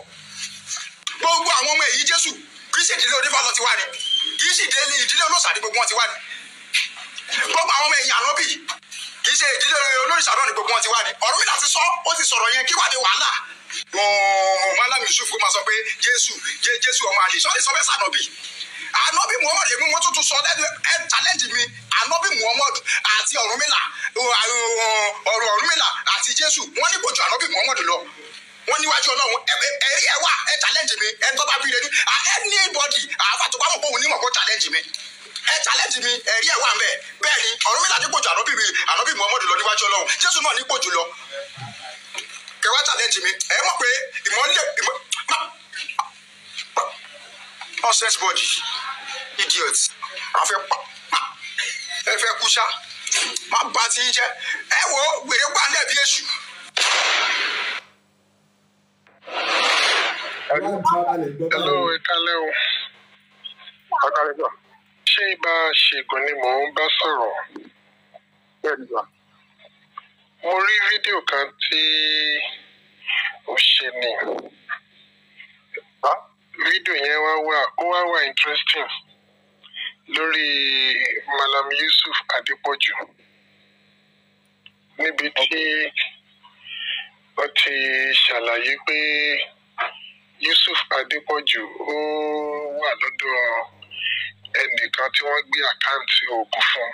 gbogbo àwọn ọmọ èyí Jésù kì í ṣe ìdílé onífà lọ ti wá ni kì í ṣe ìdílé olóṣàdì gbogbo wọn ti wá ni gbogbo àwọn ọmọ èyí ànábì kì í ṣe ìdílé olóṣà náà ni gbogbo wọn ti wá ni Ọ̀rúnmìlà ti sọ ó ti sọ̀rọ̀ yẹn kí wà ní wàhálà Malam Yusuf kó máa sọ pé Jésù ọmọ àlè sọ́ọ́lì sọ bẹ́ẹ̀ sànọ́bì ànábì Muhammad yẹn wọ́n tún sọ lẹ́nu ẹ̀ challenge mi ànábì Muhammad àti Ọ̀rúnmìlà Ọ̀rúnmìlà àti Jésù wọ́n ní kò ju ànábì Muhammad lọ wọ́n níwájú Ọlọ́run ẹ̀rí ẹ̀ wà ẹ̀ challenge mi ẹ̀ tọ́ bá bí rẹ̀ ní anybody àfàtúkọ́ àmọ̀ pé òun ní mọ̀ kó challenge mi ẹ̀ challenge mi ẹ̀rí ẹ̀ wà ń bẹ̀ bẹ́ẹ̀ ni Ọ̀rúnmìlà ní kò ju ànábì Muhammad lọ níwájú Ọlọ́run Jésù náà ní kò jù lọ kẹwàá challenge mi ẹ̀ mọ̀ pé nonsense body idiot ẹ fẹ́ kú ṣá má bá ti ń jẹ́ ẹ wo wèrè gbà lẹ́bi èṣù. Hello, ẹ kálẹ́ o. Ṣé ibà ṣègùn ni mò ń bá sọ̀rọ̀? Mo rí fídíò kan tí ó ṣe ni. Fídíò yẹn wá wà interesting lórí Malam Yusuf Adépọ̀jù níbi tí wọ́n ti ṣàlàyé pé Yusuf Adépọ̀jù ó wà lọ́dọ̀ ẹnìkan tí wọ́n gbé àkáǹtì oògùn fún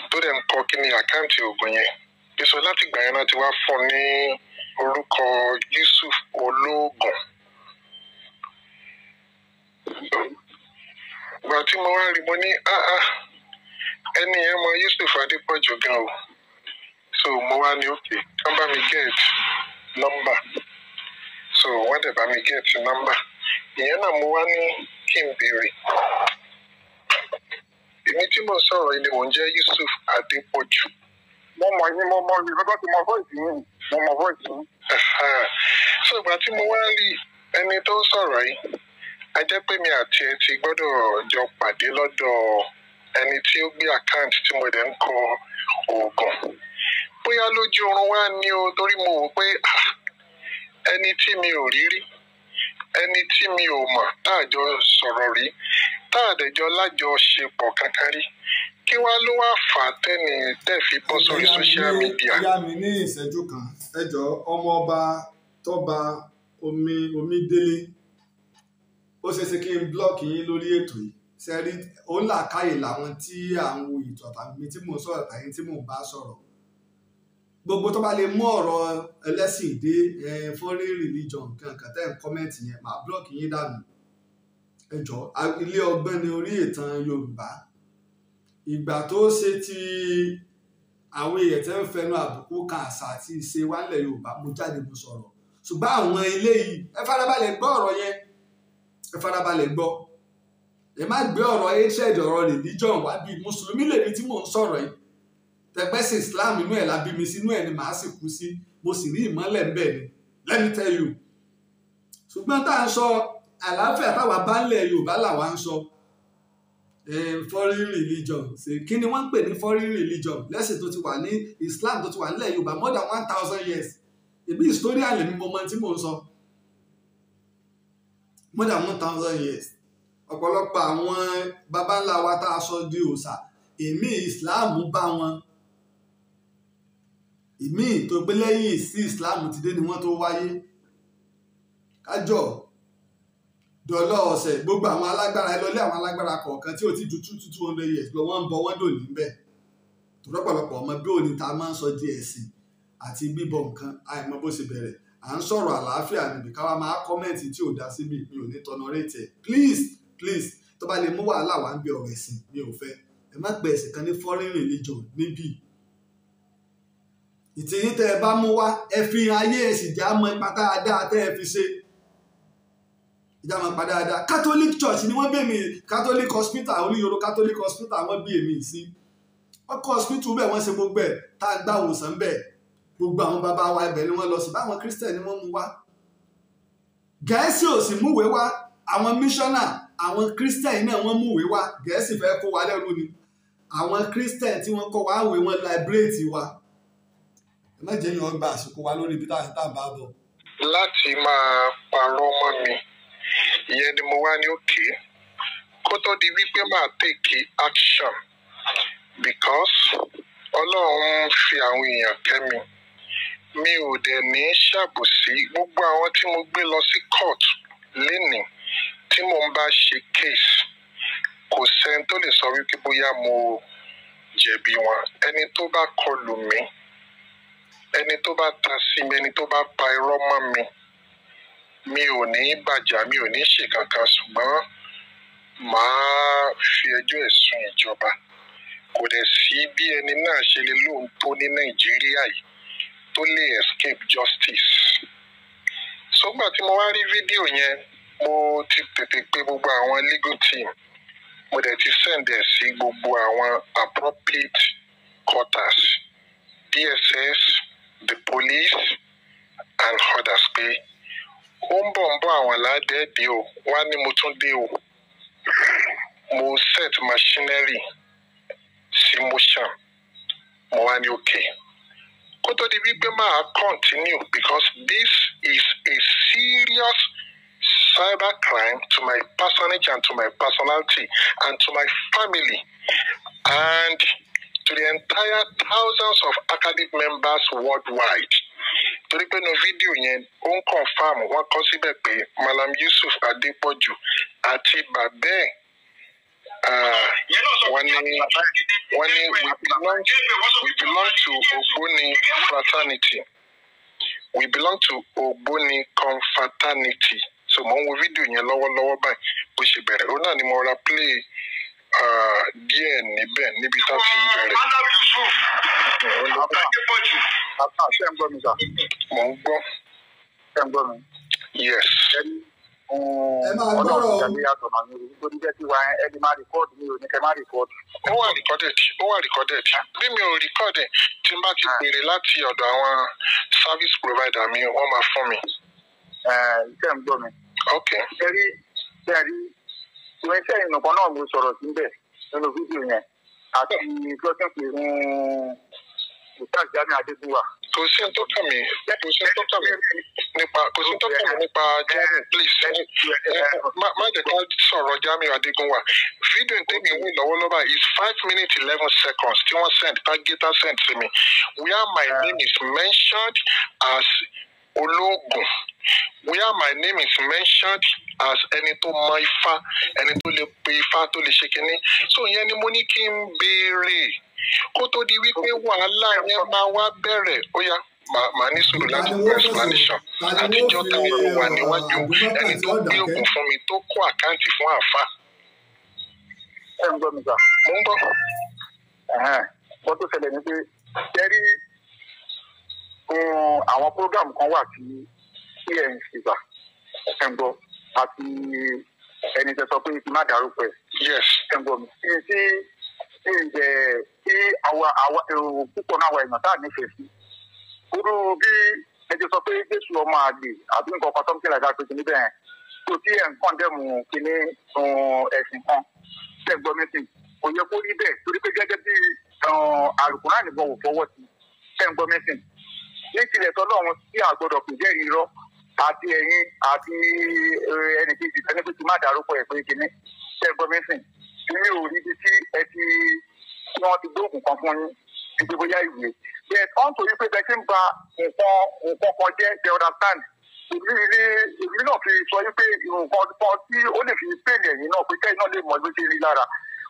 tó dẹ̀ ń kọ́ kí ni àkáǹtì oògùn yẹn pèsè láti ìgbà yẹn náà ti wá fún ní orúkọ Yusuf olóògùn ìgbà tí mo wá rí mo ní ẹni yẹn mọ Yusuf Adépọ̀jù gan o. So mo wá ní okay, kán bá mi get number. So wọ́n dẹ̀ bá mi get number. Ìyẹn náà mo wá ní kí n béèrè. Èmi tí mo sọ̀rọ̀ yìí ni mò ń jẹ́ Yusuf Adépọ̀jù. Mo mọ̀ yín, mo mọ̀ yín, lọ́dọ̀ tí mo voice yín, mo mọ̀ voice yín. So ìgbà tí mo wá rí ẹni tó sọ̀rọ̀ yìí, a jẹ́ pé mi àti ẹ ti gbọ́dọ̀ jọ pàdé lọ́dọ̀ ẹni tí ó gbé àkáǹtì tí mo dẹ̀ ń kọ oògùn. Bóyá lójú oorun wá ní o, torí mo wò pé ẹni tí mi ò rí rí, ẹni tí mi ò mọ̀, tá a jọ sọ̀rọ̀ rí, tá a dẹ̀ jọ lájọṣepọ̀ kankan rí, kí wá ló wá fà á tẹ́ fi bọ́ sórí social media. Ìyá mi ní ìṣẹ́jú kan, ẹ jọ̀ọ́, ọmọ ọba Tọ́ba Omídélé, ó ṣeéṣe kí n blọ́ọ̀kì yín lórí ètò yìí. Sẹ́rí, ó ń làákàyè làwọn tí à ń wo ìtọ̀ tàbí tí mò ń sọ̀rọ̀ tàbí tí mò ń bá sọ̀rọ̀. Gbogbo tó bá lè mú ọ̀rọ̀ ẹlẹ́sìn dé foreign religion kankan tẹ́ ń kọ́mẹ́ǹtì yẹn, màá blọ́ọ̀kì yín dànù. Ẹ jọ̀ọ́, ilé ọgbọ́n ni orí Ìtàn Yorùbá. Ìgbà tó ṣe ti àwọn èèyàn tẹ́ ń fẹnu àbùkù kan àṣà àti ìṣe wa nílẹ̀ Yorùbá, mo jáde mo sọ̀rọ̀. Ṣùgbọ́n àwọn eléyìí, ẹ farabalẹ̀ gbọ́ ọ̀rọ̀ yẹn, ẹ farabalẹ̀ gbọ́. Ẹ má gbé ọ̀rọ̀ hatred, ọ̀rọ̀ religion wá bí mùsùlùmí lèmi tí mò ń sọ̀rọ̀ yìí. Tẹ̀gbẹ́sì Islam inú ẹ̀ la bí mi sínú ẹ̀ ni màá sì kú sí, mo sì rí ìmọ́lẹ̀ ń bẹ̀ ni, let me tell you. Ṣùgbọ́n tá à ń sọ àlàáfíà táwa bá ń lẹ̀ Yorùbá làwa ń sọ. Foreign religion, kí ni wọ́n ń pè ní foreign religion? Lẹ́sìn tó ti wà ní Islam tó ti wà nílẹ̀ Yorùbá more than 1000 years. Ìbí historian lèmi mo mọ tí mò ń sọ. More than 1000 years. Ọ̀pọ̀lọpọ̀ àwọn baba ńlá wa tá a sọ di òòṣà, èmi Islam bá wọn. Ìmí tó gbé lẹ́yìn sí Islam ti dé ni wọ́n tó wáyé. Kájọ dọ̀lọ́ ọ̀sẹ̀ gbogbo àwọn alágbára ẹ lọlé àwọn alágbára kọ̀ọ̀kan tí ó ti ju 200 years lọ, wọ́n ń bọ wọ́n dò níbẹ̀. Tọ́pọ̀lọpọ̀ ọmọ bí òní ta máa ń sọ di ẹ̀sìn àti bíbọ nǹkan, àìmọ̀ bó ṣe bẹ̀rẹ̀. À ń sọ̀rọ̀ àlàáfíà níbi káwa máa kọ́mẹ̀ntì tí ò dá síbi, mi ò ní tolerate ẹ̀. Please, tó bá lè mú wàhálà wá ń bí ọ̀rọ̀ ẹ̀sìn, mi ò fẹ́. Ẹ má gbé ẹ̀sìn kan ní foreign religion níbí. Ìtìyín tẹ́ ẹ bá mú wá, ẹ fi ayé ẹ̀sìn já mọ́ ipa dáadáa tẹ́ ẹ fi ṣe. Ìjà mọ́ ipa dáadáa. Catholic Church ni wọ́n bí mi, Catholic Hospital, Olúyọ̀rọ̀ Catholic Hospital wọ́n bí èmi sí. Wọ́n kọ́ hospital bẹ́ẹ̀, wọ́n ṣe gbogbo ẹ̀, tá a gbá òwòsàn bẹ́ẹ̀. Gbogbo àwọn bàbá wa ibẹ̀ ni wọ́n lọ sí, báwọn Christian ni wọ́n mú wá. Gẹ̀ẹ́sì ò sì múwèé wá, àwọn missioner, àwọn Christian náà wọ́n múwèé wá. Gẹ̀ẹ́sì fẹ́ kó wa lẹ́rú ni. Àwọn Christian tí wọ́n kọ́ wa wèé wọ́n liberate wa. Ẹ má jẹ́ yàn gba àsìkò wa lórí ibi táwọn tá a bá bọ̀. Láti máa parọ́ mọ́ mi, ìyẹn ni mo wá ní òkè kó tó di wípé máa take action because Ọlọ́run fi àwọn èèyàn kẹ́mi. Mi ò dẹ̀ ní ṣàbòsí. Gbogbo àwọn tí mo gbé lọ sí court lénìí tí mo ń bá ṣe case, kò sẹ́ni tó lè sọ wípé bóyá mo jẹ̀bi wọn. Ẹni tó bá kọlù mí, ẹni tó bá ta sí mi, ẹni tó bá pa irọ́ mọ́ mi, mi ò ní bàjá, mi ò ní ṣe kankan, ṣùgbọ́n màá fi ẹjọ́ ẹ̀sùn ìjọba. Kò dẹ̀ sí bí ẹni náà ṣe lè lóun tó ní Nàìjíríà yìí tó lè escape justice. Sọ́gbà tí mo wá rí fídíò yẹn, mo ti tètè pè gbogbo àwọn legal team, mo dẹ̀ ti send ẹ̀ sí gbogbo àwọn appropriate quarters, DSS, the police and others pé ó ń bọ̀ àwọn aládẹ́ẹ̀dẹ́ o, wá ní mo tún dé o. Mo set machinery sí motion, mo wá ní okay. Kó tó di wípé máa continue because this is a serious cyber crime to my personage and to my personality and to my family and to the entire thousands of academic members worldwide. Torí pé no fídíò yẹn ó ń confirm, wọ́n kọ síbẹ̀ pé Malam Yusuf Adépọ̀jù àti bàbá ẹ̀ wọ́n ní we belong to Ogboni fraternity. We belong to Ogboni confraternity. so mo ń wo fídíò yẹn lọ́wọ́lọ́wọ́ báyìí bó ṣe bẹ̀rẹ̀ òun náà ni mo ra play díẹ̀ níbẹ̀ níbi tá a ti bẹ̀rẹ̀. Mo ń gbọ́. Yes. Ẹ máa gbọ́rọ̀ o. Ó wà recorded. Bí mi ò record ẹ̀ tí n bá ti béèrè láti ọ̀dọ̀ àwọn service provider mi wọ́n máa fún mi. Ṣé ń gbọ́ mi? Ok. Ìwé iṣẹ́ ìnùkọ́ náà mo sọ̀rọ̀ síbẹ̀ nínú fídíò yẹn àti ìjọsìn pé ìtàjáde Adégúnwà. Kò sí tó kàn mí nípa Jamiu please má jẹ́ ká sọ̀rọ̀ Jamiu Adégúnwà. Fídíò tèmi wò lọ́wọ́lọ́wọ́ is 5 minutes 11 seconds tí wọ́n send targeter send to me where my name is mentioned as Ológun, where my name is mentioned as ẹni tó mọ Ifá, ẹni tó lè pe Ifá tó lè ṣe kínní. So ìyẹn ni mo ní kí n béèrè kó tó di wípé wàhálà yẹn máa wá bẹ̀rẹ̀. Ó yá màá ní sùúrù láti gbọ́ explanation. Àtijọ́ táwọn wà níwájú ẹni tó gbé òògùn fún mi tó kó àkáǹtì fún àfa. Ẹ ń gbọ́ mi sà. Mo ń gbọ́. Wọ́n tó ṣẹlẹ̀ ní pé kẹ́rí àwọn program kan wà tí ẹ̀ ń ṣe gbà ẹ̀ ń gbọ́ àti ẹni tẹ́ sọ pé kí n má dárúkọ ẹ̀. Yes. Ẹ̀ ń gbọ́ mi. Tí àwọn púpọ̀ náà wà èèyàn tá à nífẹ̀ẹ́ sí. Irú bí ẹ ti sọ pé Jésù ọmọ àgbè àbí nǹkan kan something like that pé kìíní bẹ́ẹ̀ tó tí ẹ̀ ń kàn dẹ́mu kìíní ẹ̀sìn kan tẹ̀ ń gbọ́ mi sí. Kò yẹ kó rí bẹ́ẹ̀ torí pé gẹ́gẹ́ bí Àlùkùránì nìkan ò fọwọ́ sí tẹ̀ ń gbọ́ mi sí. Ní tilẹ̀ tọ́lọ́run tí a gbọ́dọ̀ pè jẹ́ irọ́ àti ẹ̀yin àti ẹnì kejì ẹni pé kí n má dárúkọ ẹ̀ pé kìíní tẹ̀ ń gbọ́ mi sí. Mi ò rí ibi tí ẹ ti wọ́n ti gbóògùn kan fún yín ibi bóyá ìwé. Bẹ́ẹ̀ tó ń torí pé bẹ́ẹ̀ tí ń ba nǹkan kan jẹ́ the understand. Èmi náà fi sọ wípé nǹkan kan tí ó lè fi pèlè ẹ̀yìn náà pé kẹ́yìn náà lè mọ ló ṣe rí lára.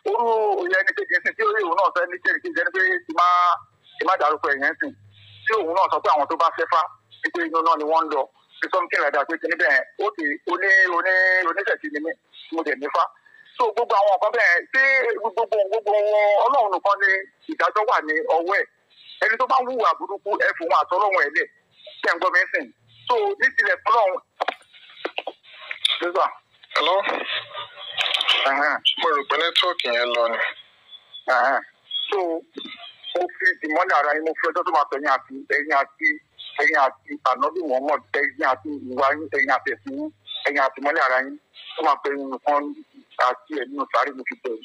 Orú òye ẹni kejì sí tí ó rí òun náà fẹ́ ní kejì ẹni pé kí má dárúkọ ẹ̀yìn sìn. Tí òun náà sọ pé àwọn tó bá fẹ́ fá wípé inú náà ni wọ́n ń lọ. Bí something like that pé kí níbẹ̀ ó ti oníṣẹ̀sí ni mí mo dẹ̀ nífá. So gbogbo àwọn nǹkan bẹ́ẹ̀ ṣé gbogbo Ọlọ́run nìkan ni ìdájọ́ wà ní ọwọ́ ẹ̀ ẹni tó bá ń hùwà burúkú ẹ fún wọn àtọ́lọ́run ẹ̀ lẹ̀ tẹ̀ ń gbọ́ mi sìn so ní tilẹ̀ fọlọ́run. Hello? Mo rò pé nẹ́tíwọ́ọ̀kì yẹn lọ ni. So mo fi ìmọ́lẹ̀ ara yín mo fi ọjọ́ tó máa tẹ̀yìn àti ànábì Muhammad ẹ̀yìn àti ìwà yín ẹ̀yìn àti ẹ̀sìn yín ẹ̀yìn àti ìmọ́lẹ̀ ara yín tó máa pè yín nǹkan àti ẹ̀ nínú sàárè mo fi bẹ̀rù.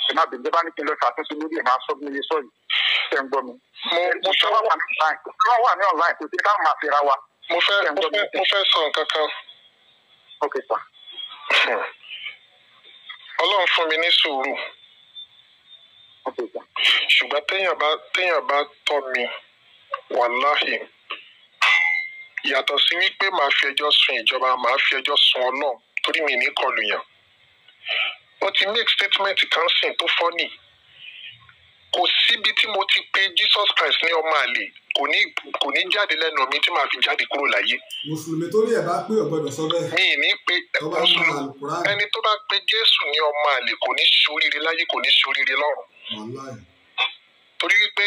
Ẹ má bẹ̀rẹ̀ bá ní kí n lọ ṣàtúnṣe lórí ẹ̀ máa sọ bí mo yẹ sọ yìí. Ṣé ń gbọ́ mi? Mo fẹ́ wà ní online kò sí ká máa fira wa. Mo fẹ́ sọ nǹkan kan. Ok sir. Ọlọ́run fún mi ní sùúrù. Ok sir. Ṣùgbọ́n téèyàn bá tọ́ mi wàláhì yàtọ̀ sí wípé màá fi ẹjọ́ sun ìjọba màá fi ẹjọ́ sun Ọlọ́run torí mi ní kọlù yàn. Wọ́n ti make statement kan sìn tó fọ́nì. Kò síbi tí mo ti pe Jesus Christ ní ọmọ àlè kò ní jáde lẹ́nu mi tí màá fi jáde kúrò láyé. Mùsùlùmí tó rí ẹ̀ bá pé ọ̀gbọ́dọ̀ sọ bẹ́ẹ̀. Mi ní pé ẹni tó bá pe Jésù ní ọmọ àlè kò ní ṣoríire láyé kò ní ṣoríire lọ́run. Torí wípé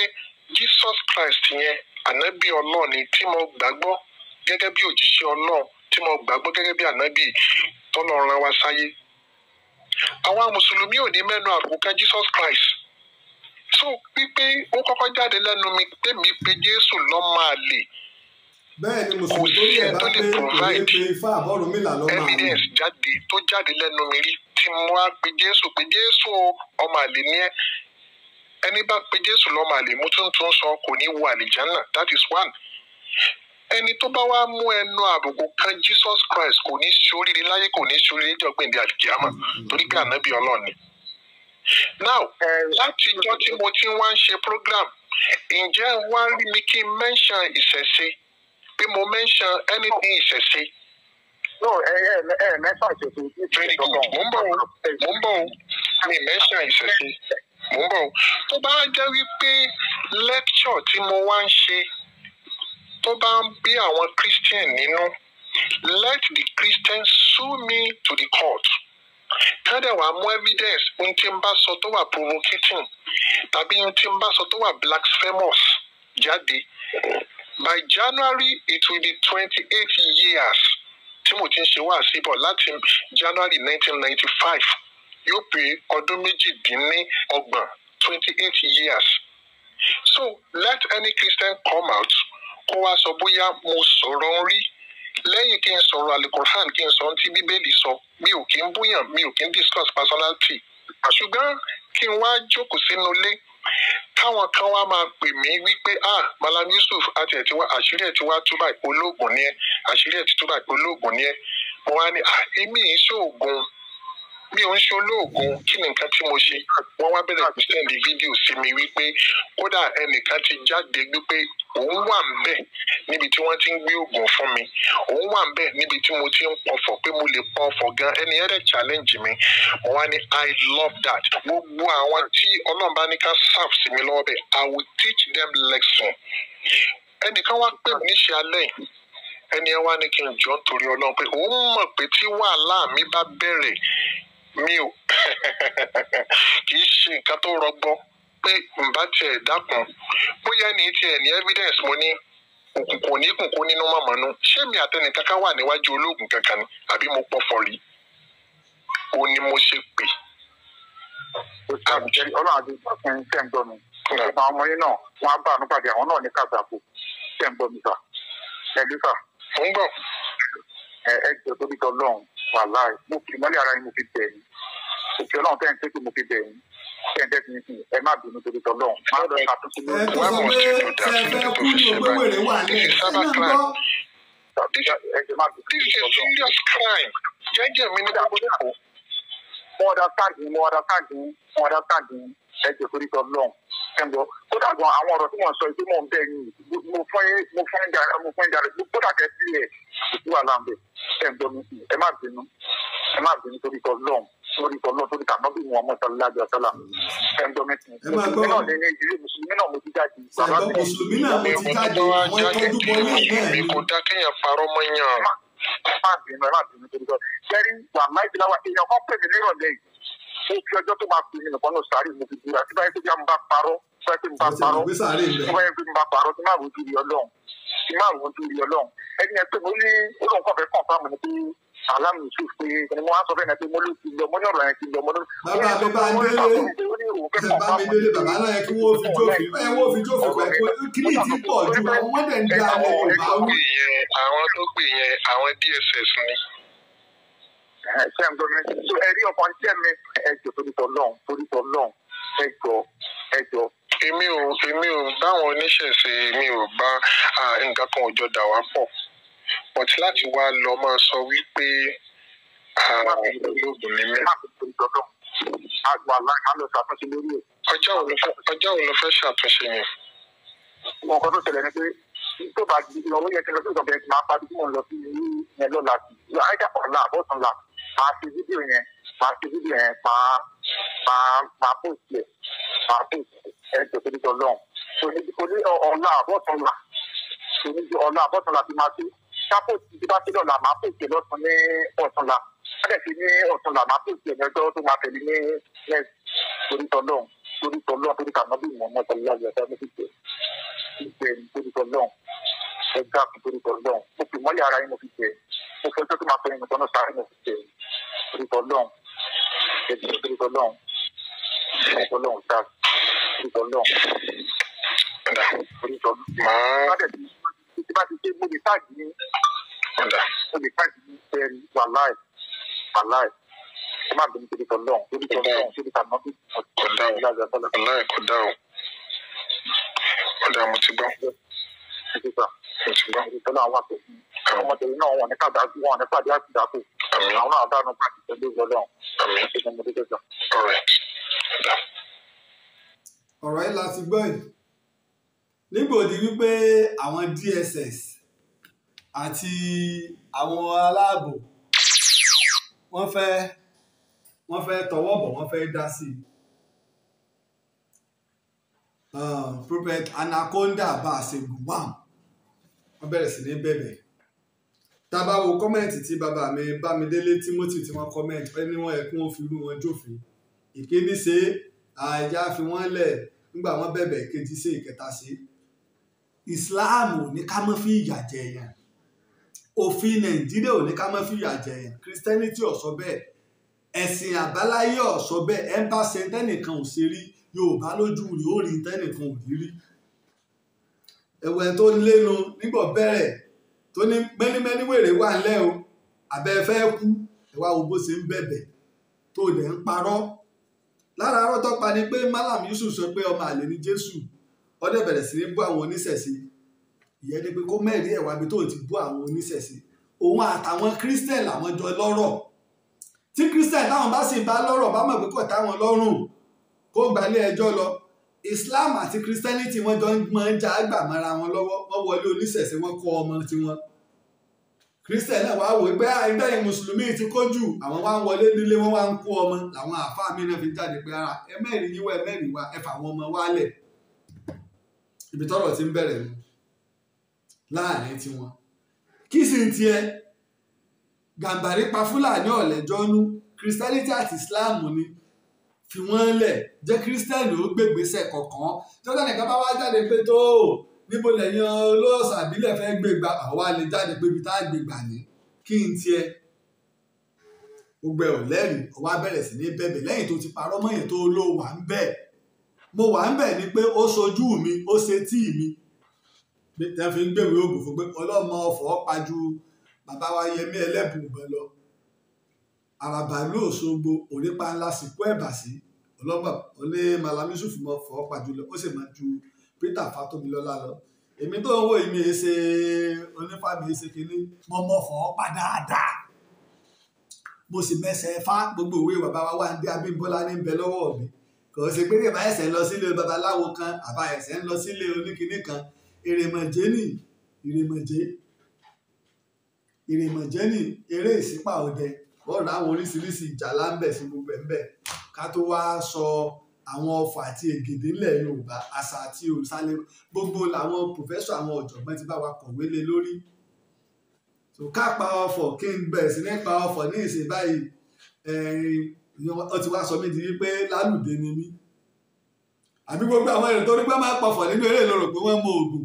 Jesus Christ yẹn ànábì Ọlọ́run ni tí mo gbàgbọ́ gẹ́gẹ́ bí òjíṣẹ́ Ọlọ́run tí mo gbàgbọ́ gẹ́gẹ́ bí ànábì tọ́lọ́run rán wa sáyé. Àwọn mùsùlùmí ò ní mẹ́nu àbùkù kan Jesus Christ. So wípé ó kọ́kọ́ jáde lẹ́nu mi pé mi pe Jésù lọ́mọ àlè. Bẹ́ẹ̀ ni mùsùlùmí tó rí ẹ̀ bá pé kò ní pe Ifá àbọ̀rúnmìlà lọ́mọ àlè. Evidence tó jáde lẹ́nu mi rí tí mo wá pe Jésù ọmọ àlè ní ẹ́. Ẹni bá pe Jésù lọ́mọ àlè mo tún sọ kò ní wọ àlìjánà that is one. Ẹni tó bá wá mú ẹnu àbùkù kan Jesus Christ kò ní ṣoríire láyé kò ní ṣoríire jọ̀gbìndé àlìkíyàmà torí pé ànábì Ọlọ́run ni. Now, láti ìjọ tí mo ti wá ń ṣe program, ǹjẹ́ wá rí mi kí n mention ìṣẹ̀ṣe? Pé mo mention anything ìṣẹ̀ṣe? No, mention ìṣẹ̀ṣe. Very good. Mo ń bọ̀ o. Mi mention ìṣẹ̀ṣe. Mo ń bọ̀ o. Tó bá jẹ́ wípé lecture tí mo wá ń ṣe tó bá ń bí àwọn Christian nínú let the Christians sue me to the court. Kádẹ̀ wàá mú evidence ohun tí ń bá sọ tó wà provocating tàbí ohun tí ń bá sọ tó wà blasphemous jáde. By January it will be 28 years tí mo ti ń ṣe wá síbọ̀ láti January 1995 yóò pé ọdún méjìdínlọ́gbọ̀n 28 years. So let any Christian come out kó wá sọ bóyá mo sọ̀rọ̀ rí lẹ́yìn kí n sọ̀rọ̀ Al-Qur'an kí n sọ ohun tí Bíbélì sọ mi ò kí ń búyàn mi ò kí ń discuss personality ṣùgbọ́n kí n wá jókòó sínú ilé táwọn kan wá máa pè mí wípé Malam Yusuf àti ẹ̀ tí wá àṣírí ẹ̀ tí wá túbà olóògùn ni ẹ́ àṣírí ẹ̀ tí túbà olóògùn ni ẹ́ mo wá ní èmi ì ṣoògùn mi ò ń ṣe olóògùn kí ni nǹkan tí mo ṣe wọ́n wá bẹ̀rẹ̀ sí send fídíò sí mi wípé kódà ẹnìkan ti jáde wípé òun wà ń bẹ̀ níbi tí wọ́n ti ń gbé oògùn fún mi òun wà ń bẹ̀ níbi tí mo ti ń pọ̀fọ̀ pé mo lè pọ̀fọ̀ gan ẹni ẹ̀rẹ̀ challenge mi mo wá ní I love that gbogbo àwọn tí Ọlọ́run bá ní ká serve sí mi lọ́wọ́ bẹ̀ I will teach them lesson ẹnìkan wá pè mí níṣẹ́ alẹ́ yìí ẹni ẹ wá ní kí n jọ nítorí Ọlọ́run pé òun mọ̀ pé tí wàhálà mi bá bẹ̀rẹ̀ mi ò kì í ṣe nǹkan tó rọgbọ pé n bá tiẹ̀ dákun bóyá ní tiẹ̀ ní evidence mo ní òkùnkùn oníkùnkùn nínú mọ̀mọ́nú ṣé mi àtẹnìkan kan wà níwájú olóògùn kankan ni àbí mo pọ̀fọ̀ rí o ni mo ṣe pè. Ọlọ́run àti ìgbàfún ṣẹ̀ ń gbọ́ mi ọmọ ọmọ yín náà wọ́n á bá àánú pàdé àwọn náà ní kàgbàpọ̀ ṣẹ̀ ń gbọ́ mi sà ẹ̀lú sà. mo ń gbọ́. ẹ jẹ́ torí tọ́lọ́run wàláì mo fi mọ́lẹ̀ ara yín mo fi bẹ̀ yín òkè Ọlọ́run tẹ́ ń tẹ́kù mo fi bẹ̀ yín tẹ́ ń tẹ́kù ẹ má bínú torí tọ́lọ́run má lọ ṣàtúnṣe lórí. ẹ tó sọ pé ṣẹfẹ kú ní ògbéwèrè wà ní ẹ náà gbọ́. This is a serious crime. Jẹ́jẹ́ mi ní gbogbo lẹ́kọ̀ọ́. Mo understand ẹ jẹ́ torí tọ́lọ́run ẹ̀gbọ́n kódà gan àwọn ọ̀rọ̀ tí mo sọ ìdí mò ń bẹ̀ yín mo fún ẹ̀ jàre kódà kẹ́ sí ẹ̀ wà láǹbẹ̀ ẹ̀gbọ́n mi ẹ má bínú torí tọ́lọ́run torí tàbí wọn ọmọ sọlá àjọ sọlá ẹ̀gbọ́n mi mùsùlùmí náà ní ìdílé mùsùlùmí náà mo ti jáde. ṣàgbọ́n mùsùlùmí náà mo ti jáde wọ́n tọ́jú bọ́ ní ìlú ẹ̀. kò dá kéèyàn parọ́ mọ́ yàn. ẹ má bínú torí tọ́lọ́run kẹ́rí wà láìpẹ́ èèyàn kan pè mí nírọ̀lẹ́ yìí mo fi ọjọ́ tó máa pè mí nìkan náà sáré mo fi dúró àti báyìí pé bí a ń bá parọ́ tí báyìí pé ń bá parọ́ tí máa rojú rí Ọlọ́run ẹni yẹn pé mo ní olóhùn kan fẹ́ kàn fáwọn ní pé alámì Yusuf pé ẹni mo wá sọ bẹ́ẹ̀ náà pé mo ló ti lọ mo ní ọ̀rọ̀ yẹn ti lọ mo ní. bàbá mi bá délé bàbá náà yẹ kí wọ́n fi jófin pẹ̀lú kí ni ti pọ̀ ju àwọn wọ́n dẹ̀ ń da àwọn Yorùbá wú. àwọn tó pè yẹn àwọn DSS ni. ṣé ń gbọ́ mi ẹ̀rí ọkàn jẹ́ mi ẹjọ́ torí tọ́lọ́run ẹjọ́. èmi ò báwọn oníṣẹ̀ṣe mi ò bá nǹkan kan òjò dà wá pọ̀ but láti wá lọ máa sọ wípé olóògùn ni mí. ọjọ́ wo ló fẹ́ ṣàtúnṣe yẹn. nǹkan tó ṣẹlẹ̀ ni pé tó bá di ìnáwó yẹn kí n lọ sí ìjọba ẹ̀ máa pàdé tí mò ń lọ sí yẹn lọ́la sí àìjà ọ̀la àbọ̀túnla máa ṣe fídíò yẹn máa pòsì ẹ̀ jọ torí tọ́lọ́run oní ọ̀la àbọ̀túnla ti máa ṣe ṣàpòsì tí bá ṣe lọ́la máa pòsì ẹ̀ lọ́tún ní ọ̀túnla ẹ̀dẹ̀ sí ní ọ̀túnla máa pòsì ẹ̀ ní ọjọ́ tó máa tẹ̀lé ní torí tọ́lọ́run torí kànábì mọ̀ ọmọ ìtọ́lá ìyàtọ̀ ní fífẹ́ torí tọ́lọ́run ẹgbẹ́ torí tọ́lọ́run mo fi mọ́lẹ̀ ara yín mo fi tẹ̀ mo fẹ́ tó máa fẹ́ yín nìkan náà sáré mo fi tẹ̀ torí tọ́lọ́run ẹgbẹ́ torí tọ́lọ́run ṣá torí tọ́lọ́run tí bá ti ṣe mo lè táàgì ní ẹ̀rí wàláì ẹ má bẹ̀rẹ̀ torí tọ́lọ́run torí kànábì kò dá o ọ̀dà mo ti gbọ́. Ọmọdé náà wọn ní káàdà sí wọn ní pàdé àtìdáàbò àwọn náà dáná pàdé pẹ̀lú Ọlọ́run. ọ̀rọ̀ yìí láti gbọ́ yìí nígbòdì wípé àwọn DSS àti àwọn aláàbò wọ́n fẹ́ tọwọ́ bọ̀ wọ́n fẹ́ dá sí i. Prophet Anaconda bá a ṣe gùn wàm wọ́n bẹ̀rẹ̀ sí ní bẹ̀bẹ̀ tá a bá wo kọ́mẹ̀ntì tí bàbá mi Bámidélé Timothy tí wọ́n kọ́mẹ̀ntì pé ní wọ́n yẹ kí wọ́n fi irú wọn jófin. Ìkíní ṣe àìjá fi wọ́n lẹ̀ nígbà wọ́n bẹ̀bẹ̀, ìkejì ṣe, ìkẹta ṣe. Islam ò ní ká má fi ìyà jẹ èèyàn, òfin Nàìjíríà ò ní ká má fi ìyà jẹ èèyàn, Christianity ò sọ bẹ́ẹ̀, ẹ̀sìn àbáláyé ò sọ bẹ́ẹ̀. ẹ bá ṣe tẹ́nìkan ò ṣe rí, Yorùbá lójú rẹ̀ ó rí tẹ́nìkan ò rí. ẹ̀wẹ̀ tó lénu nígbà bẹ̀rẹ̀ tó ní mẹ́nímẹ́ní wèrè wà ńlẹ̀ o, àbẹ́ fẹ́ kú, ẹ wá wo bó ṣe ń bẹ̀bẹ̀ tó dẹ̀ ń parọ́. lára arọ́ tó pa ni pé Malam Yusuf sọ pé ọmọ àlè ni Jésù, ó dẹ̀ bẹ̀rẹ̀ sí ní bú àwọn oníṣẹ̀ṣe. ìyẹn ni pé kó mẹ́rin ẹ̀wà bí tó ti bú àwọn oníṣẹ̀ṣe. òun àtàwọn Christian làwọn jọ lọ́rọ̀, tí Christian táwọn bá sì bá lọ́rọ̀ bá mọ̀ pé kò táwọn lọ́rùn kó gbalé ẹjọ́ lọ. Islam àti Christianity wọ́n jọ máa ń já àgbà mọ́ra wọn lọ́wọ́, wọ́n wọlé oníṣẹ̀ṣe, wọ́n kọ́ ọmọ tiwọn. Christian náà wá wò pé ẹgbẹ́ mùsùlùmí ti kójú, àwọn wá ń wọlé nílé, wọ́n wá ń kó ọmọ, làwọn àáfàá mi náà fi jáde pé ara ẹ mẹ́rin yíwọ́ ẹ mẹ́rin wá, ẹ fà àwọn ọmọ wálẹ̀. ibi tọ́rọ̀ ti ń bẹ̀rẹ̀ ni láàrin tiwọn. kí sì ń tiẹ̀ Gàmbàrí pa Fúlàní ọ̀lẹ́jọ́nú, Christianity àti Islam ni, fi wọ́n lẹ̀, jẹ́ Christian ó gbégbèsè kọ̀ọ̀kan. tọ́jà nìkan bá wá jáde pé tó níbo lẹ́yìn olóòṣà ìbílẹ̀ fẹ́ gbégbá, àwa lè jáde pé ibi tá a gbégbá ní. kí n tiẹ̀ gbogbo ẹ̀ ò lẹ́rìí, ọwọ́ bẹ̀rẹ̀ sí ní bẹ̀bẹ̀ lẹ́yìn tó ti parọ́ mọ́ yẹn tó ló wà ń bẹ̀. mo wà ń bẹ̀ ni pé ó sojú mi, ó ṣe tí mi. tẹ́ fi ń gbèwé ògùn fún pé ọlọ́mọ ọ̀fọ̀ pàjù bàbá wa Yẹmí Ẹlẹ́bùúbọn lọ. àràbàlú Òṣogbo òrípa ńlá sìnkú ẹ̀bà sí ọlọ́gbà oní Malam Yusuf mọ́ fọ́ pàjù lọ, ó sì máa ju Peter Fátómilọ́lá lọ. èmi tó ń wò yìí mi ì ṣe onífàmì ṣe kínní, mo mọ̀ fọ́ pa dáadáa. mo sì mẹsẹ̀ fá gbogbo ìwé bàbá wa wà ní Abímbọ́lá ní bẹ lọ́wọ́ mi. kò sí pé bàbá ẹ̀sẹ̀ ń lọ sílé babaláwo kan, àbá ẹ̀sẹ̀ ń lọ sílé oníkíní kan. Ìrèmọ̀jẹ́ ni Ìrèmọ̀jẹ́ ni eré ìsípà ọdẹ, ọ̀rọ̀ àwọn oríṣiríṣi ìjà láńbẹ̀ sí gbogbo ẹ̀ ń bẹ̀. ká tó wá sọ àwọn ọfọ̀ àti ègèdè ńlẹ̀ Yorùbá, àṣà àti òrìṣàlẹ̀, gbogbo làwọn pòfẹ́sọ̀ àwọn ọ̀jọ̀gbọ́n ti bá wa kọ̀wé lé lórí. ká pa ọfọ̀, kí n bẹ̀rẹ̀ sí ní pa ọfọ̀ ní ìsìn báyìí, ó ti wá sọ mí di wípé lálùdé ni mí. àbí gbogbo àwọn èrò tó rí pé máa pọ̀fọ̀ nínú eré lọ́rọ̀ pé wọ́n mọ ògùn,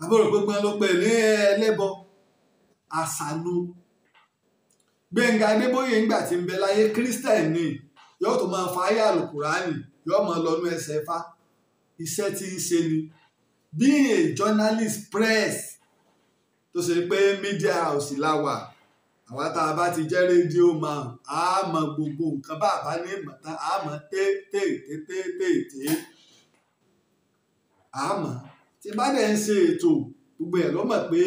àbúrò pé gbọ́n ló pè ní ẹlẹ́bọ. àṣàlù Gbẹ́ngà Adébóyè ńgbà tí ń bẹ láyé Christian ni, yóò tó máa fa ayé àlùkùránì, yóò máa lọ́nú ẹsẹ̀ fá. iṣẹ́ tí ń ṣe ni being a journalist press, tó ṣe pé media house la wà. àwa tá a bá ti jẹ́ rédíò man, a mọ gbogbo nǹkan bá a bá ní ìmọ̀ tán, a mọ̀ tètè a mọ̀. tí bá dẹ̀ ń ṣe ètò gbogbo ẹ̀ ló mọ̀ pé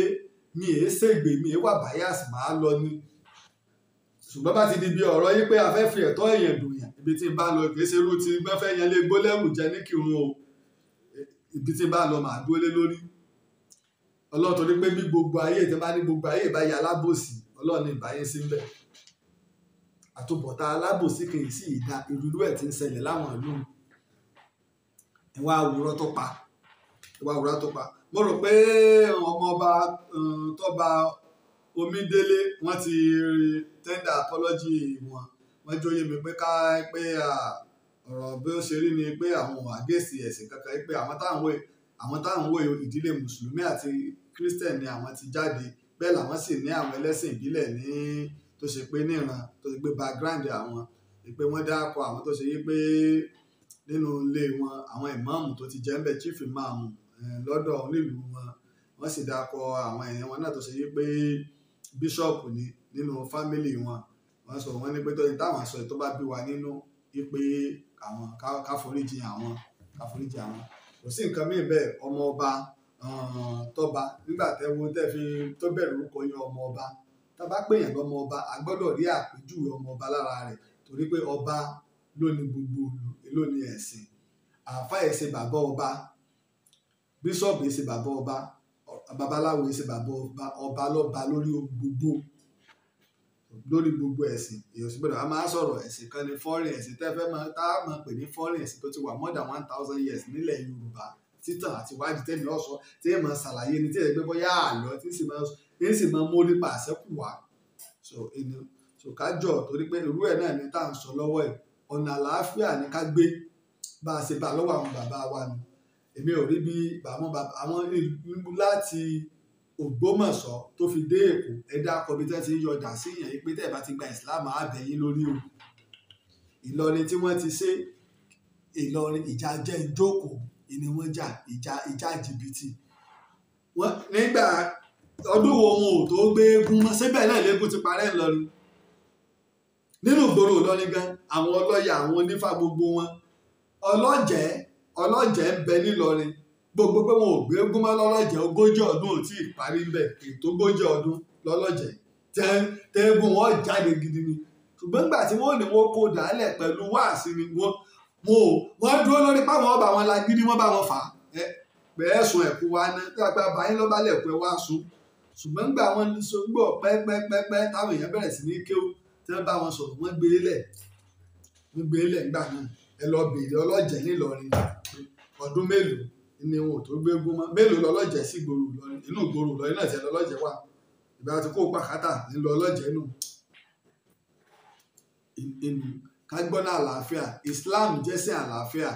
mi ì ṣègbè, mi ì wà bias, máa lọ ni. ṣùgbọ́n bá ti di bí ọ̀rọ̀ yìí pé a fẹ́ fi ẹ̀tọ́ èèyàn dùn yàn, ibi tí n bá lọ kì í ṣe irú tí wọ́n fẹ́ yan lé gbólẹ́rù jẹ ní kírun o. ibi tí n bá lọ màá dúró lé lórí. Ọlọ́run torí pé bí gbogbo ayé tí wọ́n bá ní gbogbo ayé ìbáyé alábòsí, Ọlọ́run ní ìbáyé sí ń bẹ̀. àtúbọ̀tá alábòsí kì í sí ìdá ìrúlú ẹ̀ tí ń ṣẹlẹ̀ láwọn ìlú. ìwà àwòrán tó pa. mo rò pé ọmọ ọba tọ́ba Omídélé wọ́n ti tender apology wọ́n jóye mi pé ọ̀rọ̀ bí ó ṣe rí ni pé àwọn àgẹ́sì ẹ̀sìn kankan, pé àwọn táwọn wò ìdílé mùsùlùmí àti Christian ni àwọn ti jáde, bẹ́ẹ̀ làwọn sì ní àwọn ẹlẹ́sìn ìbílẹ̀ ní tó ṣe pé níran tó ṣe pé background àwọn pé wọ́n dákọ̀ àwọn tó ṣe yí pé nínú ilé wọn àwọn ìmáàmù tó ti jẹ́ ń bẹ̀ chief ìmáàmù lọ́dọ̀ onílùú wọ́n sì dákọ̀ àwọn èèyàn wọn náà tó ṣe yí pé bíṣọ̀pù ni nínú fámìlì wọn. wọ́n sọ wọ́n ní pé tóyìn táwọn sọ tó bá bí wa nínú wípé àwọn káforíjì àwọn kò sí nǹkan míì bẹ́ẹ̀. ọmọ ọba tọ́ba nígbà tó bẹ̀rẹ̀ orúkọ yẹn ọmọ ọba, tá a bá pèèyàn lọ́mọ ọba a gbọ́dọ̀ rí àpèjúwe ọmọ ọba lára rẹ̀, torí pé ọba ló ní gbogbo ló ní ẹ̀sìn. àáfàá ẹ̀ ṣe bàbá ọba, bíṣọ̀pù ẹ̀ ṣe bàbá ọba, babaláwo ẹ̀ ṣe bàbá ọba, ọba lọ́ba lórí gbogbo ẹ̀sìn. èèyàn sì gbọ́dọ̀ a máa sọ̀rọ̀ ẹ̀sìn kan ní foreign ẹ̀sìn tẹ́fẹ́ tá a máa pè ní foreign ẹ̀sìn tó ti wà more than 1000 years nílẹ̀ Yorùbá títàn àti ìwádìí tẹ́mi ọ̀sọ́ tí ẹ máa ṣàlàyé ni tí ẹ gbé bóyá àlọ́ tí ń sì máa mórí pa àṣẹ́kù wá so kájọ torí pé irú ẹ̀ náà ni tá à ń sọ lọ́wọ́ ẹ̀ ọ̀nà àlàáfíà ni ká gbé bá a ṣe bá lọ́wọ́ àwọn bàbá wa ni èmi ò rí bí àwọn ìlú láti Ògbómọ̀ṣọ́ tó fi dé Èkó ẹ̀dá akọbi tẹ́ ti ń yọjà sí yẹn pé tẹ́ ẹ bá ti gba ìsìláàmù àbẹ̀yìn lórí o Ìlọrin tí wọ́n ti ṣe Ìlọrin ìjà jẹ́ ìjókòó ni wọ́n jà ìjà jìbìtì nígbà ọdún wo wọn ò tó gbé eégún mọ́ síbẹ̀ náà lẹ́gùn ti parẹ́ ńlọrin nínú ìgboro Ìlọrin gan àwọn ọlọ́yà àwọn onífá gbogbo wọn ọlọ́jẹ̀ ń bẹ nílọrin gbogbo pé wọn ò gbé eégún mọ́ lọ́lọ́jẹ̀ 40 ọdún ò tí ì parí ń bẹ̀ ètò 40 ọdún lọ́lọ́jẹ̀ tẹ́gùn wọn jáde gidi ni ṣùgbọ́n nígbà tí wọ́n ní wọ́n kó dàálẹ̀ pẹ̀lú wáàsí ni wọ́n dúró lórí páwọn ọba wọn lágídí wọ́n bá wọn fà á bẹ́ẹ̀ sùn ẹ̀kú wa ná tí wọ́n gba báyìí lọ́ba lẹ̀kú ẹ̀ wá sùn ṣùgbọ́n nígbà wọn ní sọ́gbọ̀ pẹ́pẹ́pẹ́pẹ́ táwọn èèyàn bẹ̀rẹ̀ sí ní kéwú tí wọ́n bá wọn sọ̀rọ̀ wọ́n gbé lẹ̀ nígbà náà ẹ lọ bèèrè ọlọ́jẹ̀ nílọrin ọdún mélòó ni wọn ò tó gbé eégún mọ́ mélòó lọ́lọ́jẹ̀ sí gbòòrò Ìlọrin inú gbòòrò Ìlọrin náà ti ẹ lọ́lọ́jẹ̀ wà ìgbà tí kò pàkátà ńlọ ọlọ́jẹ̀ nù kágbọ́nà àlàáfíà Islam jẹ́sìn àlàáfíà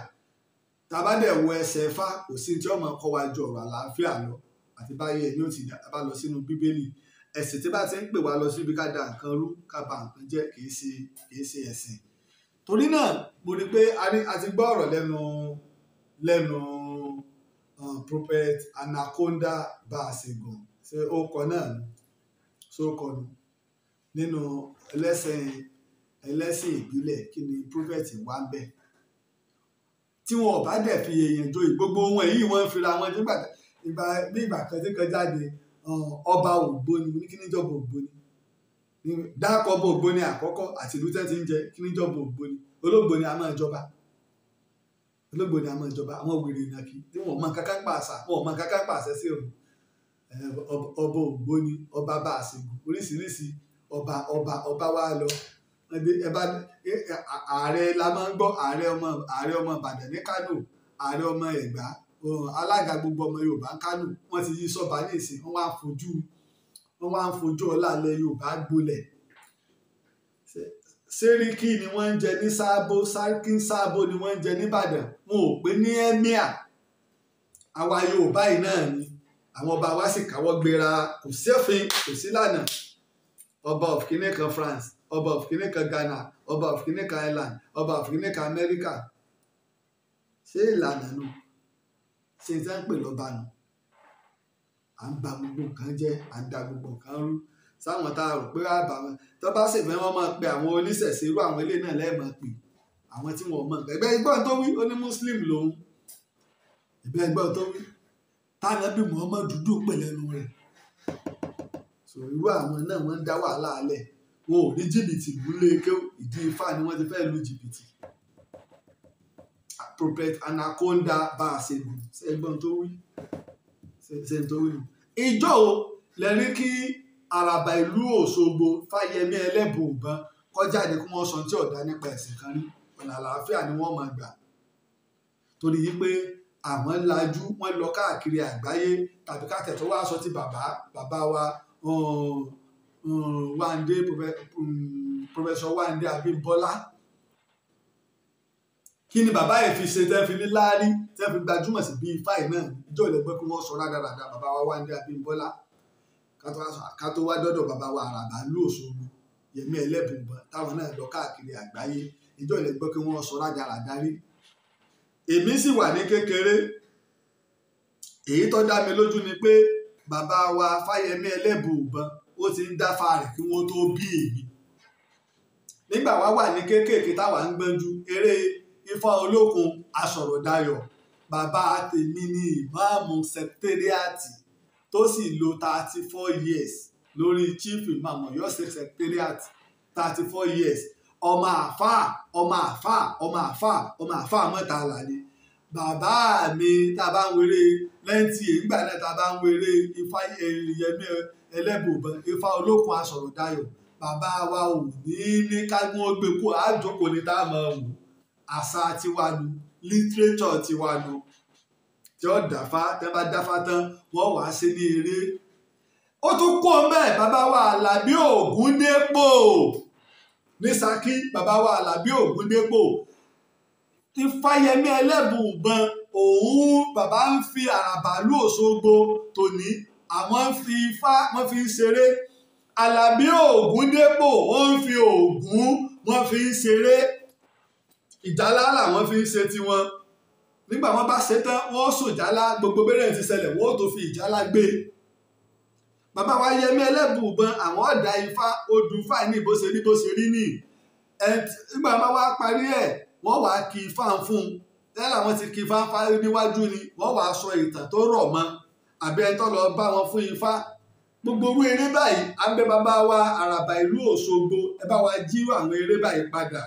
tàbádẹ̀ wọ ẹsẹ̀ Ẹ̀fà kò sí tí ọmọ kọ́ wa ju ọ̀rọ̀ àlàáfíà lọ àti báyé ẹni ó ti bá lọ sínú Bíbélì ẹ̀sìn tí bá ti ń pè wá lọ síbi ká da nǹkan rú ká ba nǹkan jẹ́ kì í ṣe ẹ̀sìn torí náà mo rí pé a ti gbọ́ ọ̀rọ̀ lẹ́nu prophet Anaconda Basegun ṣé ó kọ náà sókọ nínú ẹlẹ́sìn ìbílẹ̀ kí ni prophet wá ń bẹ̀ tí wọn ò bá dẹ̀ fi èèyàn joyè gbogbo wọn èyí wọn ń fira wọn bí ìgbà kan tí kan jáde ọba Ògbóni ní kí níjọba Ògbóni dákọ̀ ọba Ògbóni àkọ́kọ́ àti ìlú tẹ́ ti ń jẹ kí níjọba Ògbóni Ológbóni a máa jọba àwọn wèrè ìnàkí tí wọn ò mọ kankan pa àṣà wọn ò mọ kankan pa àṣẹ sí òun ọba Ògbóni ọba Basegun oríṣiríṣi ọba wa lọ ààrẹ la máa ń gbọ́ ààrẹ ọmọ Ìbàdàn ní Kánò ààrẹ ọmọ Ẹ̀gbá alága gbogbo ọmọ Yorùbá Kánò wọ́n ti yí sọ́ba ní ìsìn wọ́n wá ń fojú ọlá ilẹ̀ Yorùbá gbolẹ̀ Sẹ́ríkì ni wọ́n ń jẹ ní Sábó Sábó ni wọ́n ń jẹ nìbàdàn wọn ò pé ní ẹ́míà àwa Yorùbá yìí náà ni àwọn ọba wa sì káwọ́ gbéra kò sí òfin kò sí lànà ọba of kìnìkan France ọba of kìnìkan Ghana ọba of kìnìkan Ireland ọba of kìnìkan America ṣé ìlànà nù ṣe tí wọ́n ń pè lọ́ba nù à ń ba gbogbo nǹkan jẹ́ à ń da gbogbo nǹkan rú sáwọn tá a rò pé àbàwọn tó bá sì fẹ́ wọ́n máa pe àwọn oníṣẹ̀ṣe irú àwọn ilé náà lẹ́ẹ̀mọ́ pè àwọn tí wọ́n mọ̀ ẹgbẹ́ ẹgbọ́n tó wí ó ní Muslim lòun ẹgbẹ́ ẹgbọ́n tó wí tánàbí Muhammad dúdú pè lẹ́nu rẹ̀ so irú àwọn náà wọ́n ń dá wàhálà alẹ̀ wọn ò ní jìbìtì lulẹ̀ kéw ìdí Ifá ni wọ́n ti fẹ́ lu jìbìtì prophet Anaconda Basegun ẹgbọ́n tó wí ṣe tó wí ìjọ o lẹ́rí kí àràbà ìlú Òṣogbo Fáyẹmí Ẹlẹ́bùúbọn kọjáde kí wọ́n sọ tí ọ̀dá nípa ẹ̀sìn kan rí ọ̀nà àlàáfíà ni wọ́n máa gbà torí wípé àwọn lajú wọ́n lọ káàkiri àgbáyé tàbí káàkiri tó wá sọ ti bàbá wa Wándé Professor Wándé Abímbọ́lá kí ni bàbá yìí fi ṣe tẹ́ fi ní láárí tẹ́ fi gbajúmọ̀ sí bíi fáì náà ìjọ ìlẹ́gbẹ́ kí wọ́n sọ rádaràda bàbá wa Wándé Abímbọ́lá ká tó wá dọ́dọ̀ bàbá wa àràbà ìlú Òṣogbo Yẹmí Ẹlẹ́bùúbọn táwọn náà lọ káàkiri àgbáyé ìjọ ìlẹ́gbẹ́ kí wọ́n sọ rádaràda rí èmi sì wà ní kékeré èyí tó dá mi lójú ni pé bàbá wa Fáyẹmí Ẹlẹ́bùúbọn ó ti ń dáfà rẹ̀ kí wọ́n tó bí èmi nígbà wá wà ní kéékèèké táwa ń gbẹ́njú eré Ifá Olókun Asọ̀rọ̀dayọ̀ bàbá tèmi ní ìmáàmù sẹkítẹ́rìàtì tó sì lò 34 years lórí chief imam Ọ̀yọ́ state secretariat 34 years ọmọ àfáà Mọ́tàlá ni bàbá mi tá a bá ń wéré lẹ́ǹtì ìgbà náà tá a bá ń wéré Ifá Yẹmí Ẹlẹ́bùúbọn Ifá Olókun Asọ̀rọ̀dayọ̀ bàbá wa ò ní kágbọ́n gbé kó àjòkò ní tá a máa wò àṣà tiwa nu literature tiwa nu tí ó dáfá tí wọ́n bá dáfá tán wọ́n wàá ṣe ní eré. Ó tún kó mẹ́ẹ̀ bàbá wa Àlàbí Ògúndépò ní Ṣakí, bàbá wa Àlàbí Ògúndépò Ifáyẹmí Ẹlẹ́bùúbọn òun bàbá ń fi àràbàlù Òṣogbo tòní àwọn fi Ifá wọ́n fi ń ṣeré. Àlàbí Ògúndépò wọ́n ń fi Ògún wọ́n fi ń ṣeré. Ìjálá làwọn fi ń ṣe tiwọn. Nígbà wọ́n bá ṣe tán wọ́n sùn ìjálá gbogbo bẹ́rẹ̀ ti ṣẹlẹ̀ wọ́n tó fi ìjálá gbé. Bàbá wa Yẹmí Ẹlẹ́bùúbọn àwọn ọ̀dà Ifá odù Ifá ní bó ṣe rí ní. Nígbà wọ́n wá parí ẹ̀ wọ́n wàá kí Ifá fún un. Tẹ́lẹ̀ àwọn ti kí Ifá níwájú ni wọ́n wàá sọ ìtàn tó rọ̀ mọ́ àbí ẹni tó lọ bá wọn fún Ifá. Gbogbo orú eré báyìí à ń bẹ bàbá wa àràbà ìlú Òṣogbo ẹ bá wa jíwò àwọn eré báyìí padà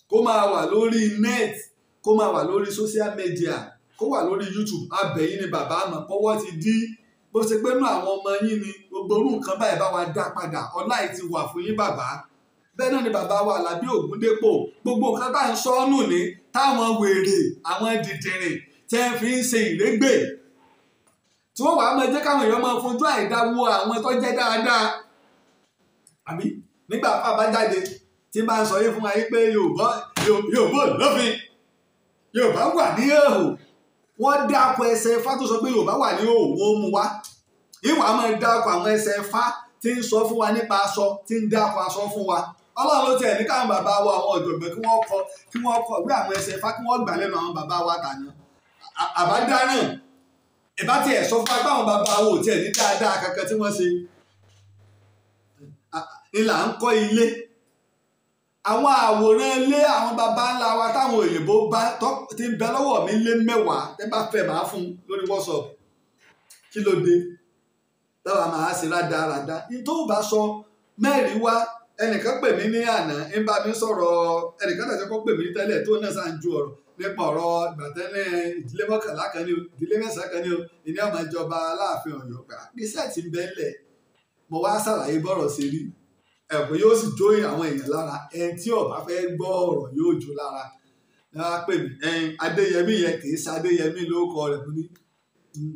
kó máa wà lórí net kó máa wà lórí social media kó wà lórí YouTube. Abẹ́yìn ni bàbá àmọ́ pọ́wọ́ ti dí bó ṣe pé nú àwọn ọmọ yín ni gbogbo orú nǹkan báyìí bá wa dá padà ọlá yìí ti wà fún yín bàbá. Bẹ́ẹ̀ náà ni bàbá wa Àlàbí Ògúndépò gbogbo nǹkan bá ń sọ ọ́nù ní táwọn wèrè àwọn dìdìrìn tẹ́ fi ń ṣe ìrégbè tí wọ́n wàá máa jẹ́ káwọn èèyàn máa fojú àìdá wo àwọn tó jẹ́ dáadáa. Àbí nígbà fà bá jáde tí máa ń sọ yín fún wa yín pé Yorùbá lófin Yorùbá wà ní èhò wọ́n dáko ẹsẹ̀ Ifá tó sọ pé Yorùbá wà ní èhò wọn mú wá. Ìwà máa dáko àwọn ẹsẹ̀ Ifá tí ń sọ fún wa nípa aṣọ tí ń dáko aṣọ fún wa. Ọlọ́run ló tiẹ̀ ní káwọn bàbá wa àwọn ọ̀jọ̀gbọ́n kí wọ́n kọ ìwé àwọn ẹsẹ̀ Ifá kí wọ́n gbà lẹ́nu àwọn bàbá wa tàná. Àbádáràn ìbá tiẹ̀ sọ fún agbáwọn bàbá wo tiẹ̀ ní dáadáa kankan tí wọ́n ṣe. Ìlà ń kọ́ ilé àwọn àwòrán ilé àwọn bàbá ńlá wa táwọn òyìnbó bá ti ń bẹ lọ́wọ́ mi lé 10 tẹ́ bá fẹ́ máa fún lórí WhatsApp. Kí ló dé táwa máa ṣe rádaràda ní tó bá sọ mẹ́rin wá. Ẹnìkan pè mí ní àná ń bá mi sọ̀rọ̀ ẹnìkan tàbí kọ́ pè mí tẹ́lẹ̀ tó náà sáà ń ju ọ̀rọ̀ nípa ọ̀rọ̀ ìgbàtẹ́lẹ̀ ìdílé 11 kan ní o ìdílé 9 kan ní o ìní ọmọ ìjọba Aláàfin Ọ̀yọ́ gbà gbèsè tí ń bẹ́lẹ̀ mo wá ṣàlàyé bọ́rọ̀ ṣe rí ẹ̀kọ́ yóò sì jó àwọn èèyàn lára ẹni tí ó bá fẹ́ gbọ́ ọ̀rọ̀ yóò jó lára. Pè mí Adéyẹmí yẹn kì í ṣe Adéyẹmí lórúkọ rẹ̀ mú ní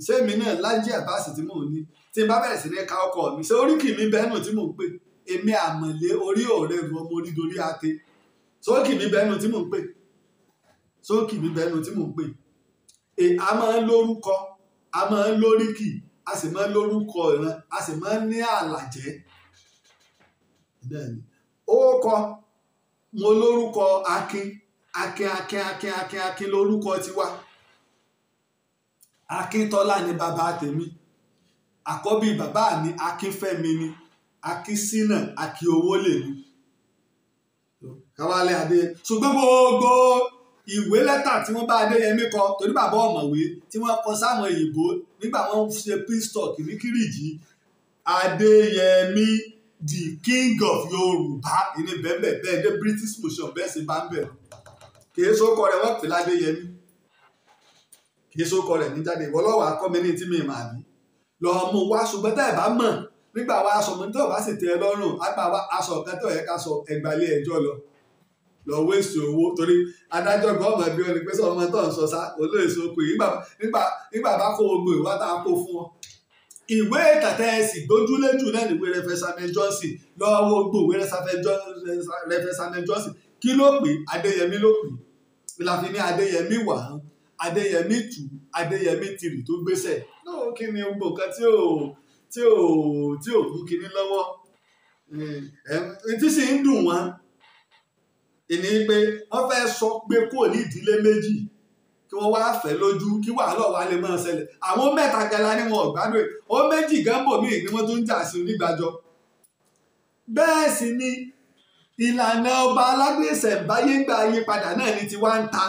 sẹ́mi náà Lájí Àbáàsì tí mò ń ní tí n bá bẹ̀rẹ̀ sí ní ká ọkọ mi ṣé oríkì mi bẹ́ẹ̀nù tí mò ń pè èmi àmọ̀lé orí ọ̀rẹ́ ru ọmọ orí dorí ate sókì mi bẹ́ẹ̀nù tí mò ń pè sókì mi bẹ́ẹ̀nù tí mò ń pè. A máa ń lórúkọ a máa ń lóríkì a sì máa ń lórúkọ ìran a sì máa ń ní àlàjẹ́. Ó kọ mo lórúkọ Akin lórúkọ tiwa. Akíntọ́lá ni bàbá tèmi àkọ́bí bàbá mi Akínfẹ́mi ni Akínsínà Akíowólè ni Káwálé Adéyẹmí. Ṣùgbọ́n gbogbo ìwé lẹ́tà tí wọ́n bá Adéyẹmí kọ torí bàbá ọ̀mọ̀wé tí wọ́n kọ sáwọn òyìnbó nígbà wọ́n ṣe Princeton ní Kírìjì Adéyẹmí the king of Yorùbá ìní bẹ́ẹ̀ dé British Museum bẹ́ẹ̀ sì bá ń bẹ̀rù kì í sókọ rẹ̀ wọ́n pè ládéyẹmí kì í sókọ rẹ̀ ní jáde ìwọlọ́wọ́ akọ́mẹ́ni tí mi mà ní lọ́ọ́ mú wá ṣùgbọ́n tẹ́ ẹ̀ bá mọ̀ nígbà wa aṣọ mi tó bá sì tẹ́ ẹ lọ́rùn àgbà wa aṣọ kan tó yẹ ká sọ ẹgbàlẹ́ ẹjọ́ lọ wéṣì owó torí adájọ́ gbọ́mọ̀ bí wọn ni pé sọ ọmọ tó ń sọ sá olóòṣù okò yìí nígbà bá kó gbogbo ìwà tá a kó fún wọn. Ìwé tàtẹ́ ẹ̀sì gbójúléjù náà níwé Rev. Samuel Johnson lọ́wọ́ gbogbo ìwé Rev. Samuel Johnson kí ló pè Adéyẹmí ló pè ìlàfi ní Adéyẹmí 1 Adéyẹmí 2 Adéyẹmí 3 tó gbéṣẹ̀ náà kí ni gbogbo nǹkan tí ò kú kíní lọ́wọ́ tí sì ń dùn wọ́n ìní pé wọ́n fẹ́ sọ pé kò ní ìdílé méjì kí wọ́n wá fẹ́ lójú kí wàhálà wà lè máa ṣẹlẹ̀ àwọn 3 gala ni wọn ò gbádùn ó 2 gánbò míì ni wọ́n tó ń jà sí onígbàjọ́. Bẹ́ẹ̀ sì ni ìlànà ọba aládé ìṣẹ̀ǹbáyé gbà yí padà náà ní tiwa ń ta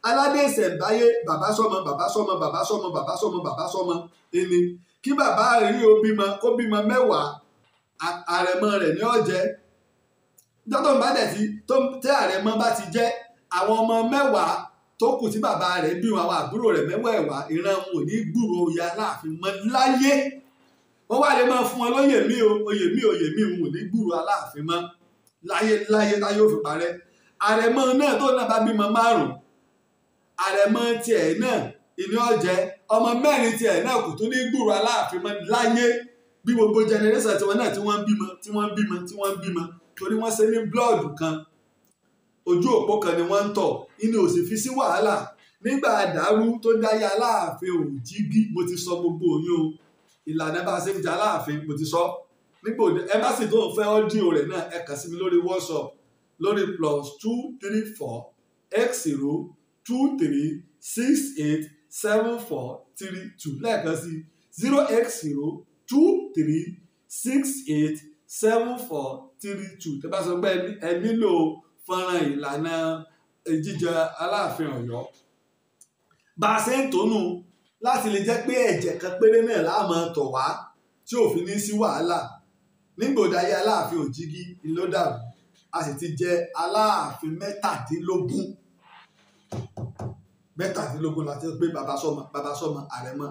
aládé ìṣẹ̀ǹbáyé bàbá sọ́mọ ẹni kí bàbá rí ó bímọ kó bímọ 10 àrẹ̀mọ rẹ̀ ní ọ̀jẹ́ jọ́tọ̀ bá dẹ̀ tí àrẹ̀mọ bá ti jẹ́ àwọn ọmọ 10 tó kù tí bàbá rẹ̀ bí àwọn àbúrò rẹ̀ 10 ìran wọn ò ní gbúrò oyè Aláàfin mọ́ láyé wọ́n wá lè máa fún wọn oyè mi wọn ò ní gbúrò Aláàfin mọ́ láyé ó fi parẹ́. Àrẹ̀mọ náà tó náà bá bímọ 5 àrẹ̀mọ tiẹ̀ náà ìní ọ̀jẹ̀ ọmọ mẹ́rin tiẹ̀ náà kò tún ní gbúrò Aláàfin mọ́ láyé bí gbogbo generation tiwọn náà tí wọ́n ń bímọ torí wọ́n ṣe ní blọọdù kan ojú òpó kan ni wọ́n ń tọ̀ inú ò sì fi sí wàhálà nígbà àdàrú tó dáyé Aláàfin Òjìgí mo ti sọ gbogbo oyún o ìlànà bá a ṣe ń jẹ Aláàfin mo ti sọ nígbà ẹ bá sì tó ń fẹ́ ọ́díò rẹ̀ náà ẹ kàn sí mi lórí WhatsApp lórí +234 x023687432 lẹ́ẹ̀kan sí 0x023687432 tẹ́ bá sọ pé ẹ nílò fọ́nrán ìlànà jíjẹ Aláàfin Ọ̀yọ́ bá a ṣe ń tónú láti lè jẹ́ pé ẹ̀jẹ̀ kan péré náà láàmú tọ̀ wá tí ò fi ní sí wàhálà nígbòdà ayé Aláàfin Òjìgí ló dàrú a sì ti jẹ Aláàfin mẹ́tàdínlógún láti pé bàbá sọmọ àrẹ̀mọ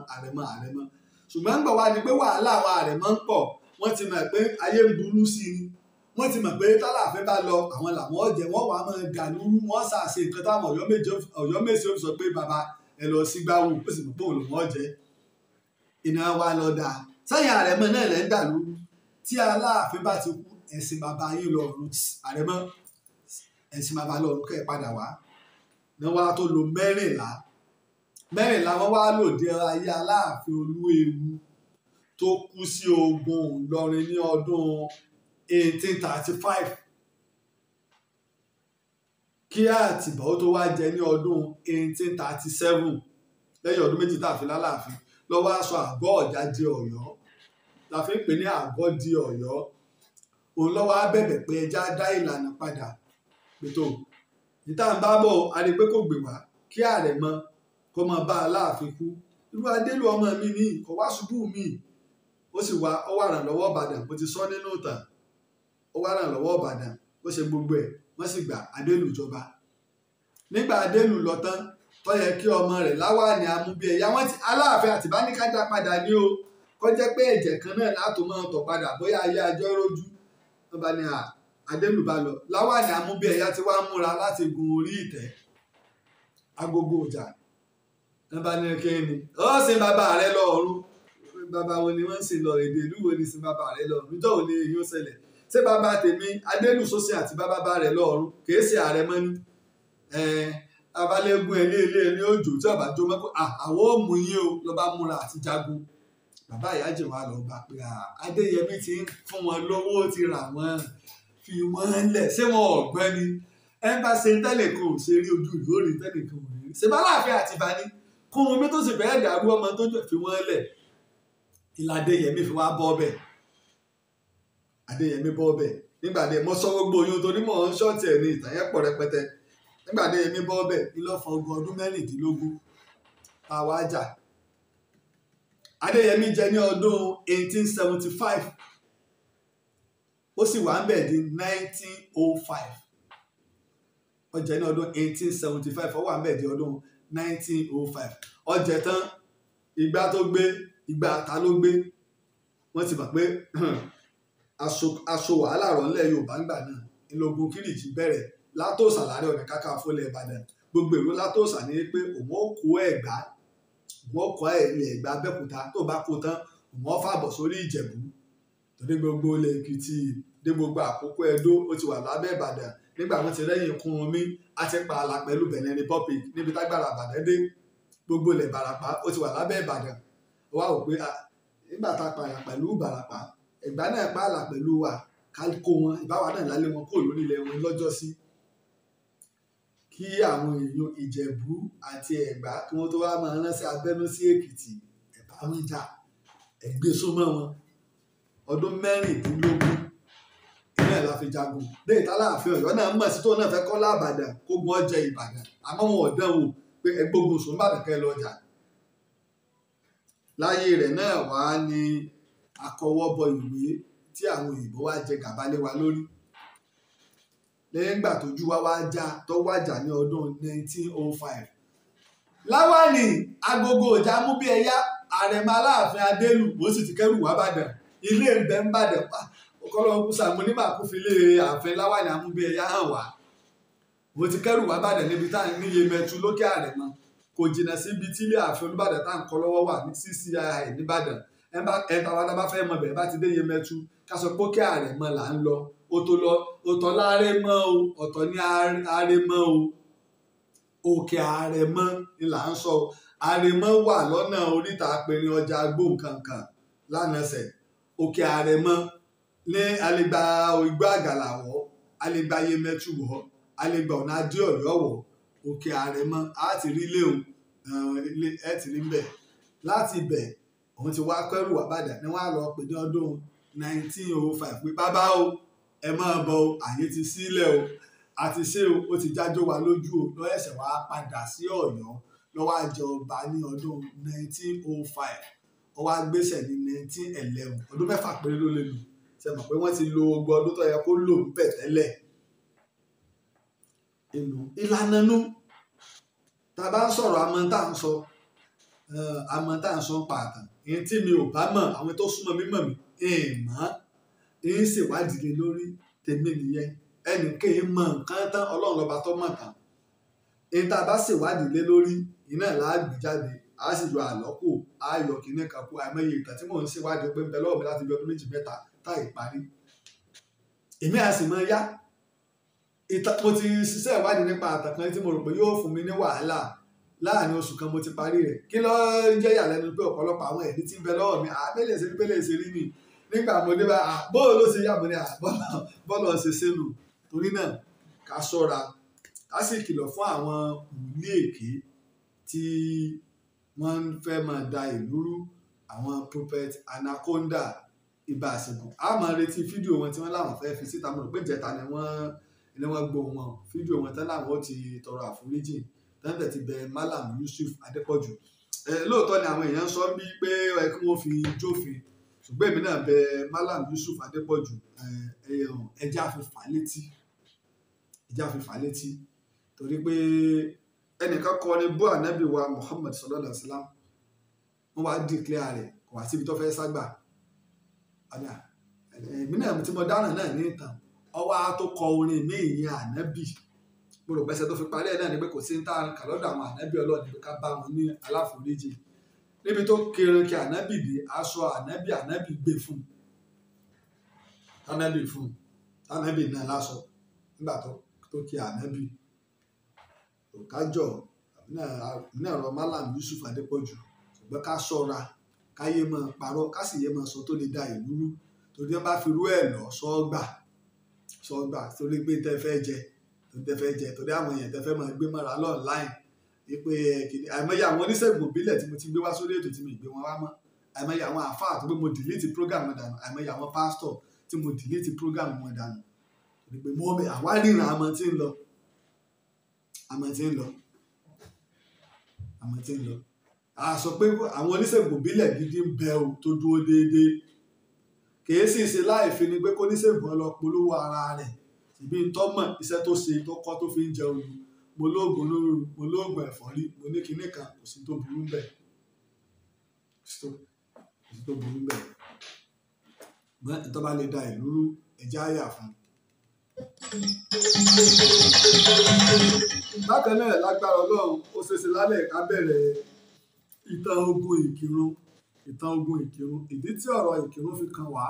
ṣùgbọ́n gbọ̀ wá ni pé wàhálà àwọn àrẹ̀mọ ń pọ̀ wọ́n ti mọ̀ pé ayé ń burú sí i wọ́n ti mọ̀ pé tálàfin bá lọ àwọn làwọn ọ̀jẹ̀ wọ́n wàá máa dàlúrú wọ́n ṣàṣe nǹkan táwọn Ọ̀yọ́ Mèsì ó sọ pé bàbá ẹ lọ sí gbáwò ó sì mọ̀ pé òun lòun ọ̀jẹ̀ iná wa lọ dà sẹ́yìn àrẹ̀mọ náà lẹ́ ń dàlúrú tí Aláàfin bá ti kú ẹ̀sìn bàbá yín lọ́run àrẹ̀mọ ẹ̀sìn bàbá lọ́run kẹ́ ẹ̀ padà wá ní wàá tó lo mẹ́rìnlá wọ́n wá lòdì ayé Aláàfin Olúewu tó kú sí ogun Ìlọrin ní ọdún 1835 kí Àtìbà ó tó wá jẹ ní ọdún 1837 lẹ́yìn ọdún méjì tààfin l'Aláàfin lọ́wọ́ aṣọ àgọ́ Ọ̀já di Ọ̀yọ́ la fi ń pè ní àgọ́ di Ọ̀yọ́ òun lọ́wọ́ á bẹ̀bẹ̀ pé ẹja dá ìlànà padà pẹ̀tọ́ ìta ń bá bọ̀ a rí pé kò gbè wá kí àrẹ̀mọ kó máa bá Aláàfin kú irú Adélù ọmọ mi ní kò wá ṣubú mi ó sì wá ó wà ràn lọ́wọ́ Ìbàdàn mo ti sọ nínú ìtàn ó wá ràn lọ́wọ́ Ìbàdàn ó ṣe gbogbo ẹ̀ wọ́n sì gbà Adélù jọba nígbà Adélù lọ tán tó yẹ kí ọmọ rẹ̀ Láwàní Amúbíẹ̀yà wọ́n ti Aláàfin Àtìbá ní ká dá padà ní o kó jẹ́ pé ẹ̀jẹ̀ kan náà látò máa tọ̀ padà bóyá ayé ajọ́ rójú wọ́n bá ní Adélù bá lọ Láwàní Amúbíẹ̀yà ti wá múra láti gun orí ìtẹ́ agogo ọjà wọ́n bá ní kéènì ó sin bàbá rẹ̀ lọ ọ̀run bàbá wo ni wọ́n ń sìn lọ èdè ìlú wo ni sin bàbá rẹ̀ lọ ọ̀run níjọ́ wo ni èyí ó ṣẹlẹ̀ ṣé bàbá tèmi Adélù Sósìn àti bàbá rẹ̀ lọ ọ̀run kìí ṣe àrẹ̀mọ ní abalẹ́gùn ẹ̀ ilé ní òjò tí ọba jó mọ́kọ́ àwọn ò mú yín o lọ́ bá múra àti jagun bàbá ìyájẹ̀ wa lọ bá pé Adéyẹmí ti ń fún wọn lówó ti rà wọ́n fi wọ́n lẹ̀ ṣé wọn ọ̀gbọ́n ni ẹ bá ṣe tẹ́lẹ̀ kan ò ṣe rí ojú ìlú òrì tẹ́lẹ̀ kan ò rí ṣe bá Aláàfin Àtìbá ní kún omi tó sì fẹ́ẹ́ dàrú ọmọ tó jọ fi wọ́n lẹ̀ ìlà Adéyẹmí fi wá bọ́ bẹ́ẹ̀ Adéyẹmí bọ́ bẹ́ẹ̀ nígbà dé mo sọ gbogbo oyún torí mò ń ṣọ́ọ̀tì ẹ̀ ní ìtàn yẹn pọ̀ rẹpẹtẹ nígbà Adéyẹmí bọ́ bẹ́ẹ̀ ńlọ́fọ̀ ọdún 16 àwa jà Adéyẹmí jẹ ní ọdún 1875 ó sì wà ń bẹ̀ di 1905 ó jẹ ní ọdún 1875 ó wà ń bẹ̀ di ọdún 1905 ó jẹ tán ìgbà tó gbé ìgbà ta ló gbé wọ́n ti mọ̀ pé aṣọ wàhálà rọ̀ ńlẹ̀ Yorùbá ńgbà náà ìlógun Kírìjí bẹ̀rẹ̀ Látòsà Ààrẹ Ọ̀nà Kakanfò ilẹ̀ Ìbàdàn gbogbo èrò Látòsà ní pé òun ó kó Ẹ̀gbá wọ́n kọ́ ilẹ̀ Ẹ̀gbá Abẹ́òkúta tó bá kó tán wọ́n fàbọ̀ sórí Ìjẹ̀bú torí gbogbo ilẹ̀ Èkìtì dé gbogbo Àkókò Ẹdó ó ti wà lábẹ́ Ìbàdàn nígbà wọn ti rẹ́yìn kún omi a ti pa ààlà pẹ̀lú Benin Republic níbi tágbára Ìbàdàn dé gbogbo ilẹ̀ Ìbàràpá ó ti wà lábẹ́ Ìbàdàn wá wò pé nígbà tá a pa ààlà pẹ̀lú Ìbàràpá Ẹ̀gbá náà pa ààlà pẹ̀lú wa ká kó wọn ìbáwa náà lálé wọn kó lórí ilẹ̀ wọn lọ́jọ́ sí kí àwọn èèyàn Ìjẹ̀bú àti Ẹ̀gbá kí wọ́n tó wá máa ránṣẹ́ abẹ́nú sí Èkìtì ẹ̀bá wọn jà ẹ̀gbẹ́ súnmọ́ wọn ọdún 16 ilé la fi jagun dé Aláàfin Ọ̀yọ́ náà mọ̀ sí tó náà fẹ́ kọ́ l'Àbàdàn kó gun ọjẹ́ Ìbàdàn àmọ́ wọn ò dánwò pé ẹgbógun sùn bàdàn kẹ́ lọ́jà láyé rẹ̀ náà wá ní akọwọ́bọ ìwé tí àwọn òyìnbó wá jẹ gàba lé wa lórí lẹ́yìn ìgbà tójú wa wá já tó wájà ní ọdún 1905 Láwàní agogo ọjà Amúbíẹ̀yà àrẹ̀mọ Aláàfin Adélù ó sì ti kẹ́rù wá bàdàn ilé ìbẹ̀ ń bàdàn pa ọkọlọ́wọ́ kú sàmú nígbà kú fi lé ààfin Láwàní Amúbíẹ̀yà hàn wá mo ti kẹ́rù wá bàdàn níbi tá à ń níye mẹ́tu lókè àrẹ̀mọ kò jìnnà síbi tí ilé ààfin Olúbàdàn tá à ń kọ́ lọ́wọ́ wà ní CCI nìbàdàn ẹ̀ta wa tá bá fẹ́ mọ bẹ̀rẹ̀ bá ti dé Yemẹtu ká sọ pé Òkè Àrẹ̀mọ là ń lọ ọ̀tọ̀ l'Árẹ̀mọ o ọ̀tọ̀ ní Àrẹ̀mọ o Òkè Àrẹ̀mọ ni là ń sọ Àrẹ̀mọ wà lọ́nà oríta apẹ̀rin ọjà gbóǹkankan lánàṣẹ̀ Òkè Àrẹ̀mọ ní alẹ́gbà Igbó Àgàlà wọ̀ alẹ́gbà Yemẹtu wọ̀ alẹ́gbà ọ̀nà Adé Ọ̀yọ́ wọ̀ Òkè Àrẹ̀mọ á ti rí léwu ẹ ti rí bẹ́ẹ̀ láti bẹ̀ òun ti wá kẹ́rù wá bàdàn ni wọ́n á lọ pè ní ọdún 1905 pé bàbá o ẹ máa bọ̀ o àyè ti sílẹ̀ o àti ṣé o ó ti jájó wa lójú o lọ́ ẹ̀sẹ̀ wá padà sí Ọ̀yọ́ lọ́wọ́ àjọba ní ọdún 1905 ó wá gbéṣẹ̀ ní 1911 ọdún 6 péré ló lè lò ṣe mọ̀ pé wọ́n ti lo gbogbo ọdún tó yẹ kó lò ń bẹ̀ tẹ́lẹ̀ ìlànà nú tá a bá ń sọ̀rọ̀ àmọ́ tá à ń sọ ń pàtàn ìyẹn tí mi ò bá mọ̀ àwọn tó súnmọ́ mi mọ̀ mí mọ̀ ń ṣèwádìí lé lórí tèmi nìyẹn ẹnìkéyìn mọ̀ nǹkan tán Ọlọ́run lọ́ba tó mọ̀ tán èyí tá a bá ṣèwádìí lé lórí iná láàgbé jáde a sì yọ àlọ́kù a yọ kìíní kan kú àìmọye ìtàn tí mò ń ṣèwádìí pé ń bẹ lọ́wọ́ mi láti bí ọdún 2-3 táì parí èmi à sì mọ yá mo ti ṣiṣẹ́ ìwádìí nípa àtàkùn tí mo rò pé yóò fún mi ní wàhálà láàrin oṣù kan mo ti parí rẹ̀ kí ló jẹ́ ìyàlẹ́nu pé ọ̀pọ̀lọpọ̀ àwọn ẹ̀rí tí ń bẹ lọ́wọ́ mi àbẹ́lẹ̀ ṣe rí mi nígbà mo dé bá bóòlù ló ṣe yá mo ní bọ́ọ̀lù ọ̀sẹ̀ sẹ́nu torí náà ká ṣọ́ra ká sì kìlọ̀ fún àwọn wòlíì èké tí wọ́n ń fẹ́ máa da ìlú rú àwọn prophet anaconda ibà àṣegùn a máa retí fídíò wọn tí wọ́n láwọn fẹ́ fi síta mo rò pé ìjẹta ni wọ́n gbóhùn wọn fídíò wọn tán láwọn ó ti tọrọ àforíjì tẹ́ńtẹ̀ ti bẹ Malam Yusuf Adépọ̀jù lóòótọ́ ni àwọn èèyàn sọ bí pé ẹ kí wọ́n fi jófin ṣùgbọ́n èmi náà bẹ Malam Yusuf Adépọ̀jù ẹjẹ́ àfihàn létí torí pé ẹnìkan kọ ní bó ànábì wa Muhammad sallallahu alaihi wasallam wọ́n wá dìklẹ́ rẹ̀ kò wá síbi tó fẹ́ ságbà èmi náà tí mo dáná náà ní ìtàn ọwọ́ tó kọ orin mí ìyẹn ànábì mo rò pẹ́sẹ̀ tó fi parí ẹ̀ náà ni pé kò sí ń tà kà lọ́dọ̀ àwọn ànábì Ọlọ́run níbi ká bá wọn ní aláforíjì níbi tó kéré kí ànábì dé aṣọ ànábì gbé fún ànábì náà lásọ nígbà tó kí ànábì òkájọ náà rọ Malam Yusuf Adépọ̀jù ṣùgbọ́n ká ṣọ́ra káyé máa parọ́ ká sì yé máa sọ tó lè da ìlú rú torí wọ́n bá fi rú ẹ̀ lọ sọ́gbà torí pé tẹ́ fẹ́ jẹ torí àwọn èèyàn tẹ́ fẹ́ máa gbé mọ́ra lọ́ọ̀láìn wípé àìmọye àwọn oníṣègùn ìbílẹ̀ tí mo ti gbé wá sórí ètò tí mi gbé wọn wá mọ́ àìmọye àwọn àáfàá tó pé mo delete program wọn dànù àìmọye àwọn pásítọ̀ tí mo delete program wọn dànù torí pé mo àwáríran àmọ́ tí ń lọ a sọ pé àwọn oníṣègùn ìbílẹ̀ gidi ń bẹ o tó dúró déédéé kìí sì ṣe láìfi ni pé kó oníṣègùn ọ lọ polówó ara rẹ̀ ìbí tọ́mọ̀ iṣẹ́ tó ṣe tó kọ́ tó fi ń jẹun ni mo lóògùn lóru mo lóògùn ẹ̀fọ́rí mo ní kinní kan kò sí tó burú bẹ́ẹ̀ gbọ́n tó bá lè da ìlú rú ẹ̀jẹ̀ àyà fún un. bákan náà lágbára Ọlọ́run ó ṣeéṣe lálẹ́ ká bẹ̀rẹ̀ ìtàn ogun Ìkìrun ìdí tí ọ̀rọ̀ Ìkìrun fi kan wá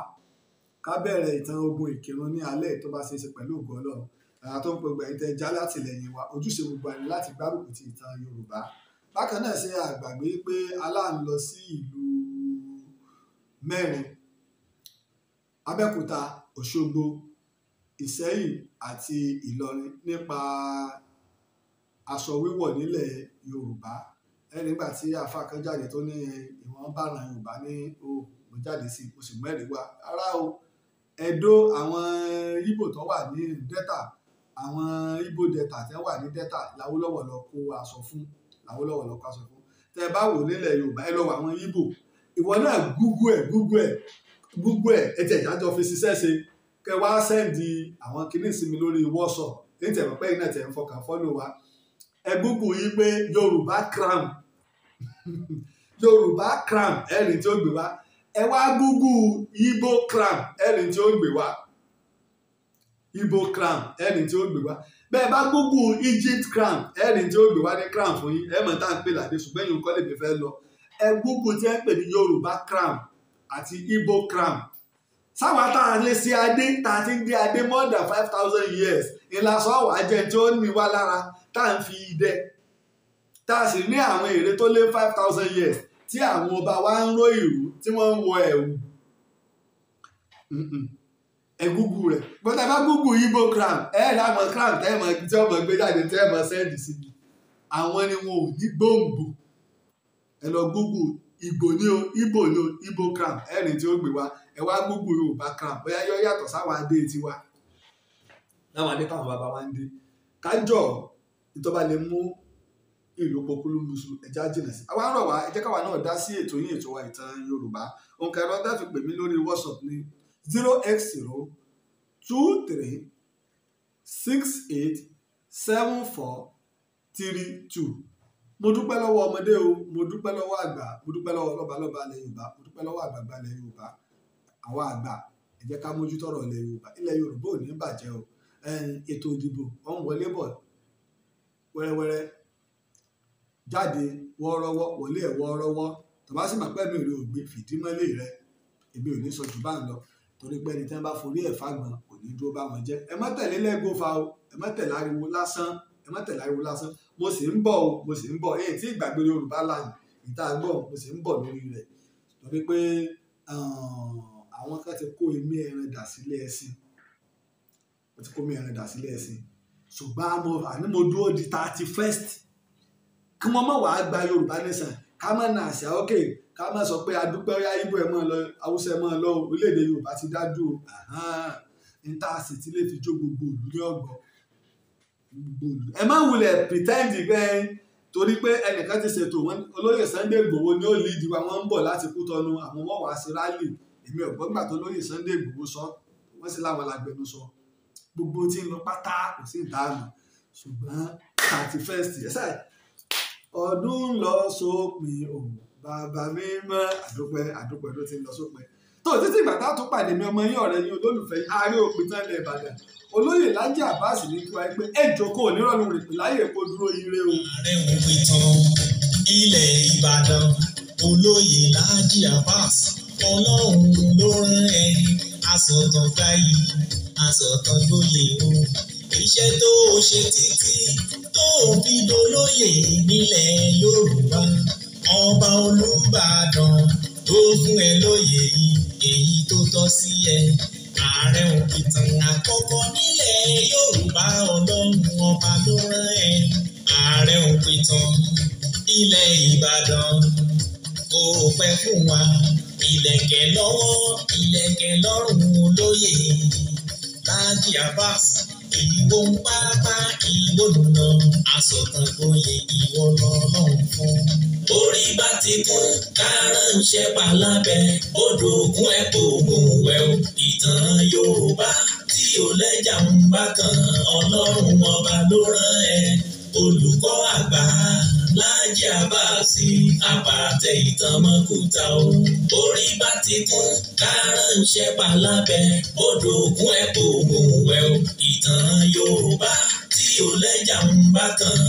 ká bẹ̀rẹ̀ ìtàn ogun Ìkìrun ní alẹ́ tó bá ṣeéṣe pẹ̀lú ògo Ọlọ́run àyà tó ń pe gbẹ̀yìn tẹ já látìlẹ́yìn wa ojúṣe gbogbo àní láti gbárùkù ti ìtàn Yorùbá bákan náà ṣe àgbàgbé pé aláàánú lọ sí ìlú 4 Abẹ́òkúta Òṣogbo Ìṣẹ́yìn àti Ìlọrin nípa aṣọ wíwọ̀ nílẹ̀ Yorùbá nígbà tí àáfàá kan jáde tó ní ìwọ̀n bá ran Yorùbá ní mo jáde sí oṣù mẹ́rin wá ara o Ẹdó àwọn Ìgbò tó wà ní Delta àwọn Ìgbò Delta tí wọ́n wà ní Delta Lawólọ́wọ̀ lọ kó aṣọ fún tẹ́ bá wò nílẹ̀ Yorùbá ẹ lọ wọ àwọn Ìgbò ìwọ náà Google ẹ̀ ẹ tẹ̀ ìdájọ́ fi ṣiṣẹ́ ṣe kẹ wá sẹ́ndì àwọn kinní sí mi lórí WhatsApp ní tẹ̀mọ̀ pé iná tẹ̀ ń fọkàn fọ́lò wa ẹ Google yìí pé Yorùbá crown ẹ̀rìn tí ó gbé wá ẹ wá Google Igbo crown ẹ̀rìn tí ó gbé wá bẹ́ẹ̀ bá Google Egypt crown ẹ̀rìn tí ó gbé wá ní crown fún yín mọ̀ tá à ń pè ládé ṣùgbọ́n yìí ń kọ́ lè mi fẹ́ lọ Google tí ẹ ń pè ní Yorùbá crown àti Igbo crown sáwọn tá a lè ṣe adé tá a ti ń dé adé more than 5,000 years ìlàsọ àwọn àjẹ tí ó ní wá lára tá à ń fi idẹ tá a sì ní àwọn ère tó lé 5,000 years tí àwọn ọba wa ń ró ìrù tí wọ́n ń wọ ẹ̀wù Google rẹ̀ gbọ́dọ̀ bá Google Igbo crown láwọn crown tẹ́ẹ̀mọ̀ tí ọmọ gbé jáde tẹ́ẹ̀mọ̀ sẹ́ẹ̀dì sí i àwọn ni wọn ò ní gbòǹgbò ẹ lọ Google Igbo ní o Igbo ní o Igbo crown ẹ̀rìn tí ó gbé wá ẹ wá Google Yorùbá crown bóyá yọ yàtọ̀ sáwọn adé tiwa láwọn adé táwọn bàbá wa ń dé kájọ ìtọ́ba lè mú ìlú pọkúlù lùsù ẹja jìnà sí àwa ń rọ̀ wá ẹ jẹ́ káwa náà dá sí ètò yín ètò wa ìtàn Yorùbá òǹkà ẹ̀rọ dáfi pè mí lórí WhatsApp ní 0x023687432 mo dúpẹ́ lọ́wọ́ ọmọdé o mo dúpẹ́ lọ́wọ́ àgbà mo dúpẹ́ lọ́wọ́ lọ́balọ́ba ilẹ̀ Yorùbá mo dúpẹ́ lọ́wọ́ àgbààgbà ilẹ̀ Yorùbá àwa àgbà ẹ jẹ́ ká mójútó ọ̀rọ̀ ilẹ̀ Yorùbá ilẹ̀ Yorùbá ò ní bàjẹ́ o ètò ìdìbò ọ̀hún wọlé bọ̀ wẹ́rẹ́wẹ́rẹ́ jáde wọ́ọ́rọ́wọ́ wọlé ẹ̀ wọ́ọ́rọ́wọ́ tó bá sì máa pẹ́ mi ò gbé fìdí mọ́lé rẹ èmi ò ní sọ jù bá ń lọ torí pé ẹni tí wọ́n bá forí ẹ̀ fágbọn kò ní dúró bá wọn jẹ́ ẹ má tẹ̀lé lẹ́gbọ́fà o ẹ má tẹ̀lé ariwo lásán mo sì ń bọ̀ o mo sì ń bọ̀ èyí tí ìgbàgbé Yorùbá láàyè ìta gbọ́ mo sì ń bọ̀ lórí rẹ̀ torí pé àwọn kan ti kó imí ẹran dà sílé ẹṣin ṣùgbọ́n àní mo dúró di 31st kí wọ́n má wàá gba Yorùbá nation ká má nà àṣà òkè ká má sọ pé adúpẹ́ ọ̀yá Ìgbò ẹ̀ mọ́ lọ Haúsá ẹ̀ mọ́ lọ orílẹ̀-èdè Yorùbá ti dájú ní tá a sì ti lè fi jó gbogbo ìlú ní ọ̀gbọ̀n ẹ má wulẹ̀ pretend pé torí pé ẹnìkan ti ṣètò wọn olóyè Sunday Igboho ni ó lead wa wọn ń bọ̀ láti Kútọ́nù àwọn wọn wàá sí rálì èmi ọ̀gbọ́n gbà tó olóyè Sunday Igboho sọ wọ́n sì láwọn alágbẹnu sọ gbogbo tí ń lọ pátá kò sí ìdáàmú ṣùgbọ́n 31st ẹ̀sà ọdún lọ sópin o bàbá mi mọ́ àdúpẹ́ ló ti ń lọ sópin tó títí ìgbà tá a tún pàdé mi ọmọ yín ọ̀rẹ́ yín olólùfẹ́ Ààrẹ Òpìtàn ilẹ̀ Ìbàdàn olóyè Laji Abbas ní kí wáyé pé ẹ jókòó nírọ̀lù rìpì láyé èkó dúró ire o. Ààrẹ Òpìtàn ilẹ̀ Ìbàdàn olóyè Laji Abbas Ọlọ́run ló rán ẹ asọ̀tàn káyì asọ̀tàn lóye o iṣẹ́ tó ṣe títí tó fi dolóyè nílẹ̀ Yorùbá ọba Olúbàdàn tó fún ẹ lóyè èyí tó tọ́ sí ẹ Ààrẹ Òpìtàn àkọ́kọ́ nílẹ̀ Yorùbá Ọlọ́run ọba ló rán ẹ Ààrẹ Òpìtàn ilẹ̀ Ìbàdàn kò pẹ́ fún wa ìlẹ̀kẹ̀ lọ́wọ́ ìlẹ̀kẹ̀ lọ́rùn olóyè Laji Abbas ìwọ ń pápá ìwọ lùnà asọ̀tàn gboyè ìwọ lọ́lọ́run fún. Orí bá ti kún kárànṣẹ́ palábẹ́ odò ògùn ẹ̀ kò gùn wẹ̀ o. Ìtàn Yorùbá tí ò lẹ́jà ń bá kan Ọlọ́run ọba ló rán ẹ olùkọ́ àgbà Laji Abbas àpàtẹ ìtàn mọ́kúta o. Orí bá ti kún kárànṣẹ́ palábẹ́ odò ògùn ẹ̀ kò gùn wẹ̀ o. Ìtàn Yorùbá tí ò lẹ́jà ń bá kan.